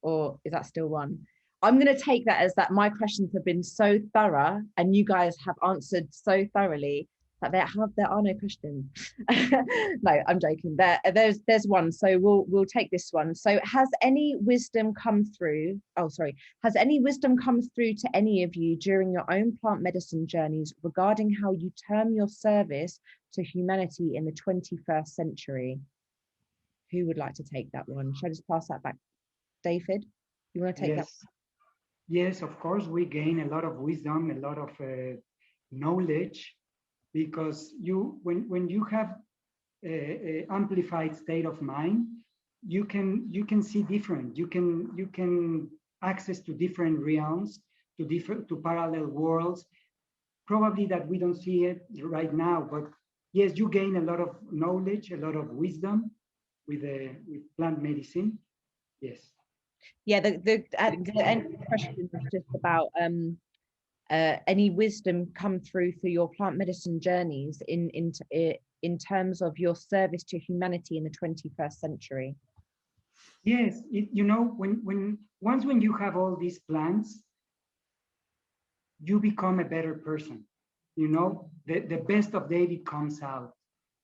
Or is that still one? I'm going to take that as that my questions have been so thorough and you guys have answered so thoroughly that there are no questions. No, I'm joking. There's one. So we'll take this one. So has any wisdom come through? Oh, sorry. Has any wisdom come through to any of you during your own plant medicine journeys regarding how you term your service to humanity in the 21st century? Who would like to take that one? Should I just pass that back? David, you want to take that? Yes, of course, we gain a lot of wisdom, a lot of knowledge, because when you have a amplified state of mind, you can see different. You can access to different realms, to parallel worlds. Probably that we don't see it right now, but yes, you gain a lot of knowledge, a lot of wisdom with plant medicine. Yes. Yeah, the end question was just about any wisdom come through for your plant medicine journeys in terms of your service to humanity in the 21st century. Yes, once you have all these plants, you become a better person. The best of David comes out,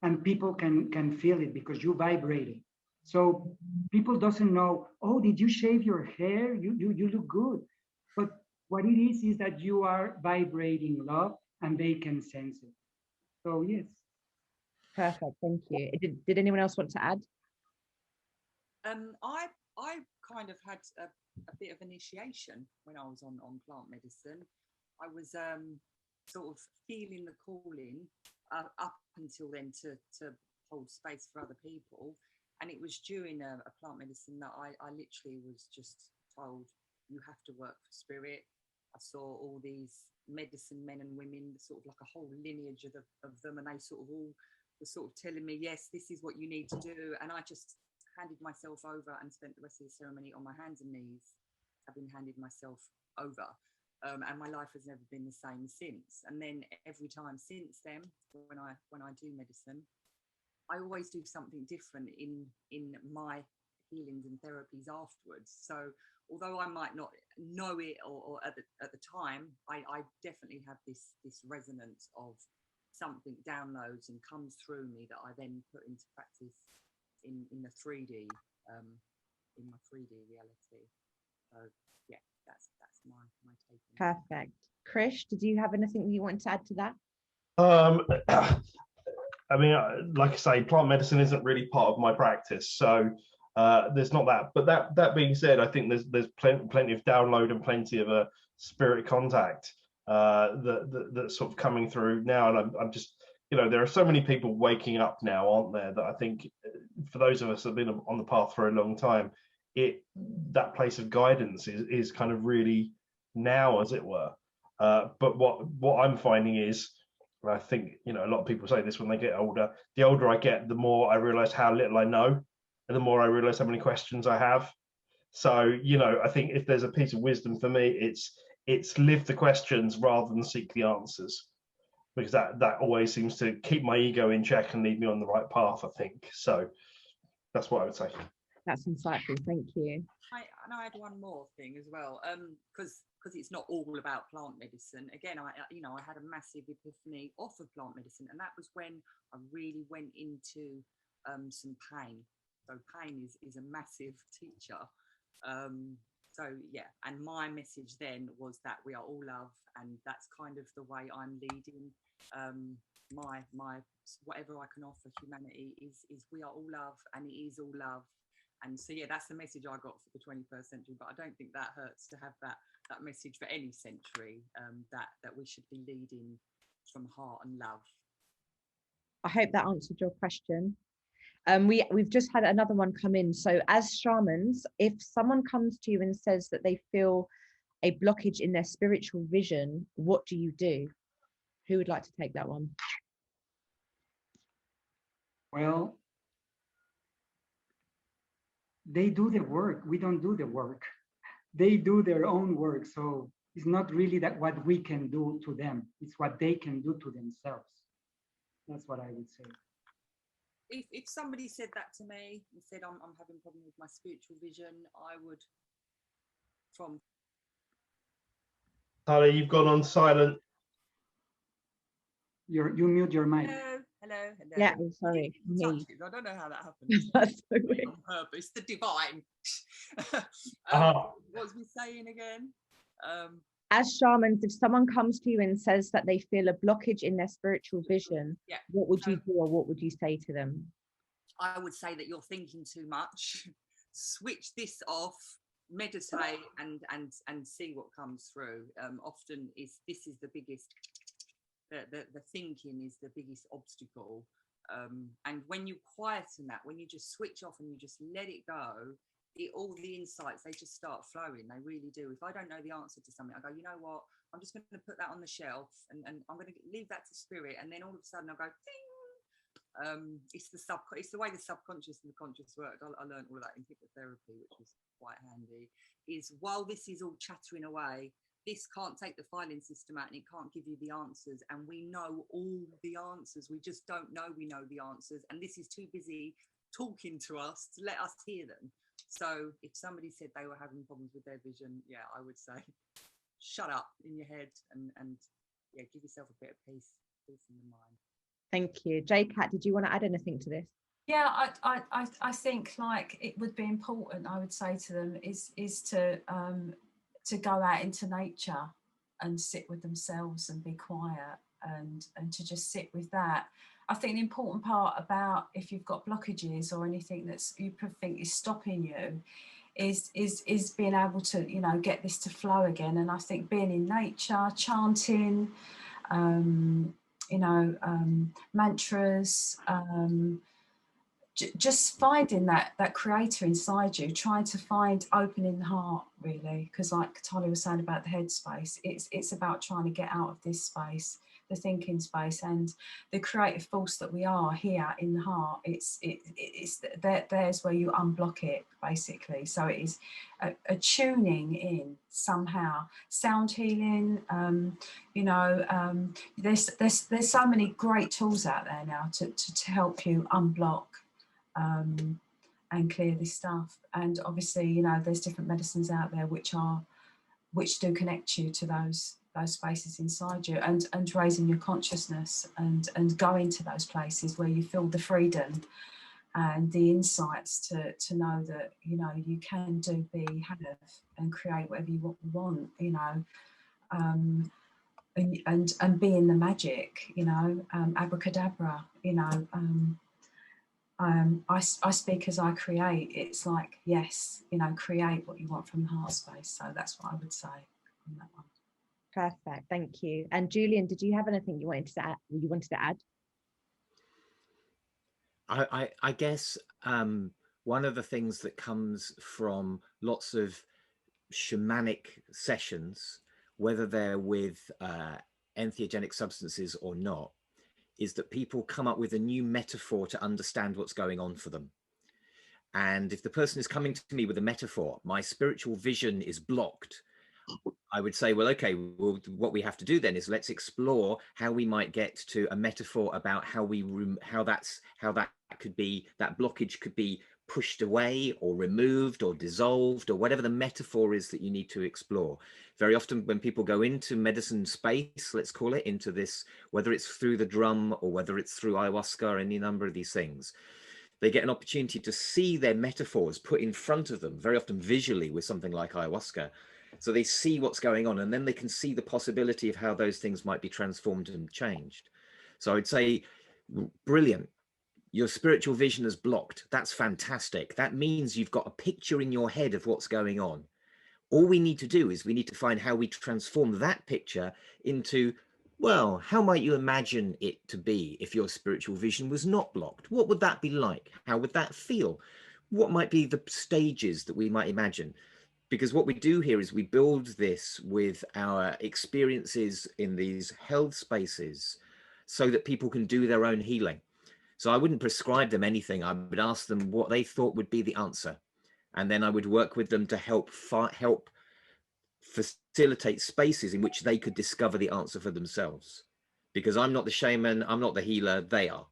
and people can feel it because you vibrate it. So people doesn't know, oh, did you shave your hair? You look good. But what it is that you are vibrating love, and they can sense it. So yes. Perfect, thank you. Did anyone else want to add? I kind of had a bit of initiation when I was on plant medicine. I was sort of feeling the calling up until then to hold space for other people. And it was during a plant medicine that I literally was just told, you have to work for spirit. I saw all these medicine men and women, sort of like a whole lineage of them, and they sort of all were sort of telling me, yes, this is what you need to do. And I just handed myself over and spent the rest of the ceremony on my hands and knees, having handed myself over. And my life has never been the same since. And then every time since then, when I do medicine, I always do something different in my healings and therapies afterwards. So although I might not know it or at the time, I definitely have this resonance of something downloads and comes through me that I then put into practice in the 3D, in my 3D reality. So yeah, that's my take. Perfect. Krish, did you have anything you want to add to that? I mean, like I say, plant medicine isn't really part of my practice, so there's not that. But that being said, I think there's plenty of download and plenty of a spirit contact that's sort of coming through now. And I'm just, there are so many people waking up now, aren't there? That I think for those of us that have been on the path for a long time, that place of guidance is kind of really now, as it were. But what I'm finding is, I think, a lot of people say this when they get older, the older I get, the more I realize how little I know, and the more I realize how many questions I have. So, I think if there's a piece of wisdom for me, it's live the questions rather than seek the answers, because that always seems to keep my ego in check and lead me on the right path, I think. So that's what I would say. That's insightful, thank you. I had one more thing as well, because it's not all about plant medicine. Again, I had a massive epiphany off of plant medicine, and that was when I really went into some pain. So pain is a massive teacher. So yeah, and my message then was that we are all love, and that's kind of the way I'm leading my whatever I can offer humanity is we are all love, and it is all love. And so yeah, that's the message I got for the 21st century, but I don't think that hurts to have that message for any century, that we should be leading from heart and love. I hope that answered your question. We've just had another one come in. So as shamans, if someone comes to you and says that they feel a blockage in their spiritual vision, what do you do? Who would like to take that one? Well, they do the work. We don't do the work. They do their own work. So it's not really that what we can do to them. It's what they can do to themselves. That's what I would say. If somebody said that to me and said I'm having a problem with my spiritual vision, I would Talia, you've gone on silent. You mute your mic. Hello. Yeah, I'm sorry. I don't know how that happened. That's so weird. On purpose, the divine. What was we saying again? As shamans, if someone comes to you and says that they feel a blockage in their spiritual vision, yeah. What would you do, or what would you say to them? I would say that you're thinking too much. Switch this off, meditate, and see what comes through. Often this is the biggest. The thinking is the biggest obstacle. And when you quieten that, when you just switch off and you just let it go, all the insights, they just start flowing. They really do. If I don't know the answer to something, I go, you know what, I'm just going to put that on the shelf, and I'm going to leave that to spirit, and then all of a sudden I'll go ding. It's the way the subconscious and the conscious work. I learned all of that in hypnotherapy, which was quite handy. Is while this is all chattering away, this can't take the filing system out, and it can't give you the answers, and we know all the answers. We just don't know we know the answers, and this is too busy talking to us to let us hear them. So if somebody said they were having problems with their vision, yeah, I would say shut up in your head and yeah, give yourself a bit of peace in the mind. Thank you. J-Cat, did you want to add anything to this? Yeah, I think like it would be important, I would say to them, is to go out into nature and sit with themselves and be quiet and to just sit with that. I think the important part about if you've got blockages or anything that's you think is stopping you is being able to, you know, get this to flow again. And I think being in nature, chanting, mantras, just finding that creator inside you, trying to find opening the heart, really, because like Talia was saying about the headspace, it's about trying to get out of this space, the thinking space, and the creative force that we are here in the heart. It's there's where you unblock it, basically. So it is a tuning in somehow, sound healing. There's so many great tools out there now to help you unblock and clear this stuff. And obviously, you know, there's different medicines out there which do connect you to those spaces inside you, and raising your consciousness and go into those places where you feel the freedom and the insights to know that, you know, you can have and create whatever you want, you know, and be in the magic, you know, abracadabra, you know. I speak as I create. It's like, yes, you know, create what you want from the heart space. So that's what I would say on that one. Perfect, thank you. And Julian, did you have anything you wanted to add? I guess one of the things that comes from lots of shamanic sessions, whether they're with entheogenic substances or not, is that people come up with a new metaphor to understand what's going on for them. And if the person is coming to me with a metaphor, my spiritual vision is blocked, I would say, well, okay, well, what we have to do then is let's explore how we might get to a metaphor about how that blockage could be pushed away or removed or dissolved, or whatever the metaphor is that you need to explore. Very often when people go into medicine space, let's call it, into this, whether it's through the drum or whether it's through ayahuasca or any number of these things, They get an opportunity to see their metaphors put in front of them, very often visually with something like ayahuasca. So they see what's going on, and then they can see the possibility of how those things might be transformed and changed. So I'd say, brilliant. Your spiritual vision is blocked. That's fantastic. That means you've got a picture in your head of what's going on. All we need to do is we need to find how we transform that picture into, well, how might you imagine it to be if your spiritual vision was not blocked? What would that be like? How would that feel? What might be the stages that we might imagine? Because what we do here is we build this with our experiences in these held spaces so that people can do their own healing. So I wouldn't prescribe them anything. I would ask them what they thought would be the answer. And then I would work with them to help facilitate spaces in which they could discover the answer for themselves. Because I'm not the shaman, I'm not the healer, they are.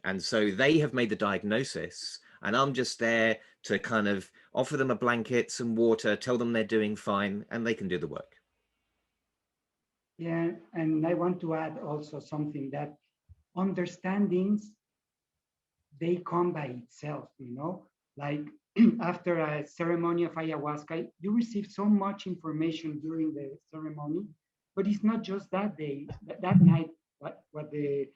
And so they have made the diagnosis, and I'm just there to kind of offer them a blanket, some water, tell them they're doing fine, and they can do the work. Yeah, and I want to add also something, that understandings, they come by itself, you know, like after a ceremony of ayahuasca, you receive so much information during the ceremony, but it's not just that day, that night, what the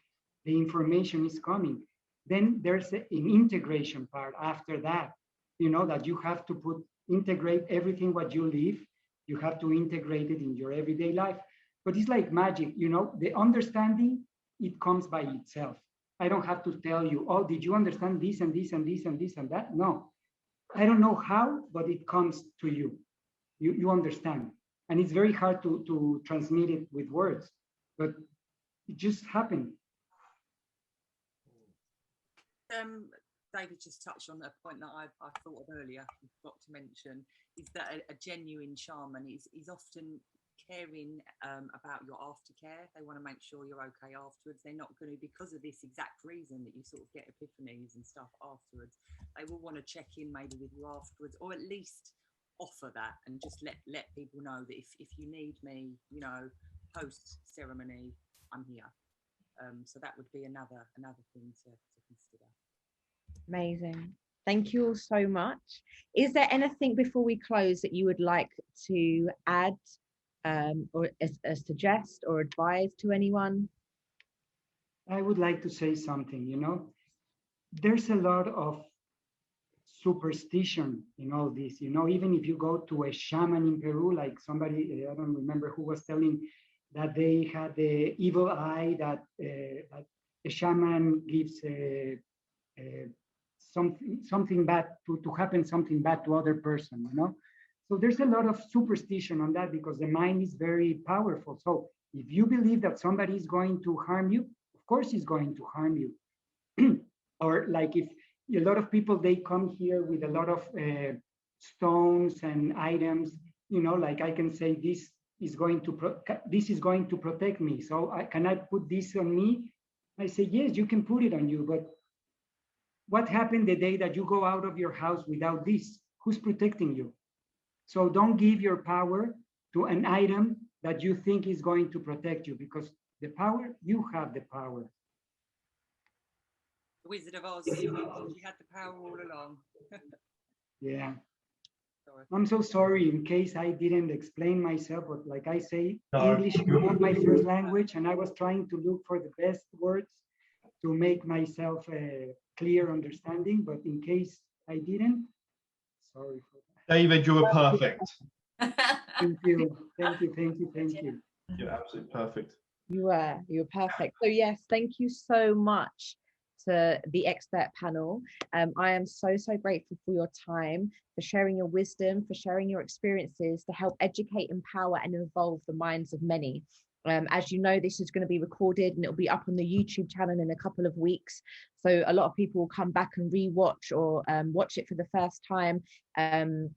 information is coming. Then there's an integration part after that, you know, that you have to integrate everything what you live, you have to integrate it in your everyday life. But it's like magic, you know, the understanding, it comes by itself. I don't have to tell you, oh, did you understand this and this and this and this and that? No, I don't know how, but it comes to you. You understand. And it's very hard to transmit it with words, but it just happened. David just touched on a point that I thought of earlier, forgot to mention, is that a genuine shaman is often caring about your aftercare. They want to make sure you're okay afterwards. They're not going to, because of this exact reason that you sort of get epiphanies and stuff afterwards, they will want to check in maybe with you afterwards, or at least offer that and just let people know that if you need me, you know, post ceremony, I'm here. So that would be another thing to consider. Amazing. Thank you all so much. Is there anything before we close that you would like to add, or suggest or advise to anyone? I would like to say something, you know, there's a lot of superstition in all this, you know, even if you go to a shaman in Peru, like somebody, I don't remember who was telling that they had the evil eye, that a shaman gives something bad to happen, something bad to other person, you know. So there's a lot of superstition on that because the mind is very powerful. So if you believe that somebody is going to harm you, of course he's going to harm you. Or like if a lot of people, they come here with a lot of stones and items, you know, like I can say this is going to protect me. So can I put this on me? I say, yes, you can put it on you, but what happened the day that you go out of your house without this? Who's protecting you? So don't give your power to an item that you think is going to protect you, because the power, you have the power. The Wizard of Oz, she had the power all along. Yeah. Sorry. I'm so sorry in case I didn't explain myself, but like I say, English is not my first language, and I was trying to look for the best words to make myself a clear understanding, but in case I didn't, sorry for that. David, you were perfect. Thank you, thank you, thank you, thank you. You're absolutely perfect. You were perfect. So yes, thank you so much to the expert panel. I am so grateful for your time, for sharing your wisdom, for sharing your experiences to help educate, empower and evolve the minds of many. As you know, this is going to be recorded and it'll be up on the YouTube channel in a couple of weeks. So a lot of people will come back and re-watch or watch it for the first time and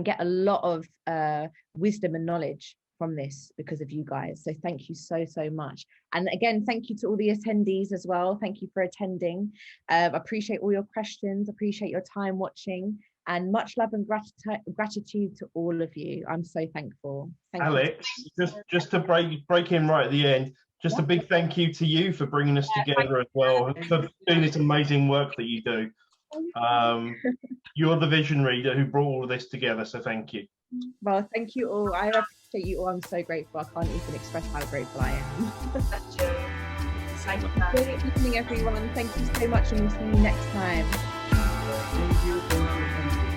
get a lot of wisdom and knowledge from this because of you guys. So thank you so much. And again, thank you to all the attendees as well. Thank you for attending. Appreciate all your questions, appreciate your time watching, and much love and gratitude to all of you. I'm so thankful. Thank Alex, you. just to break in right at the end, just a big thank you to you for bringing us together as well, for doing this amazing work that you do. You're the visionary who brought all of this together, so thank you. Well, thank you all. I appreciate you all. I'm so grateful. I can't even express how grateful I am. Thank you. Good evening, everyone. Thank you so much, and we'll see you next time. Thank you.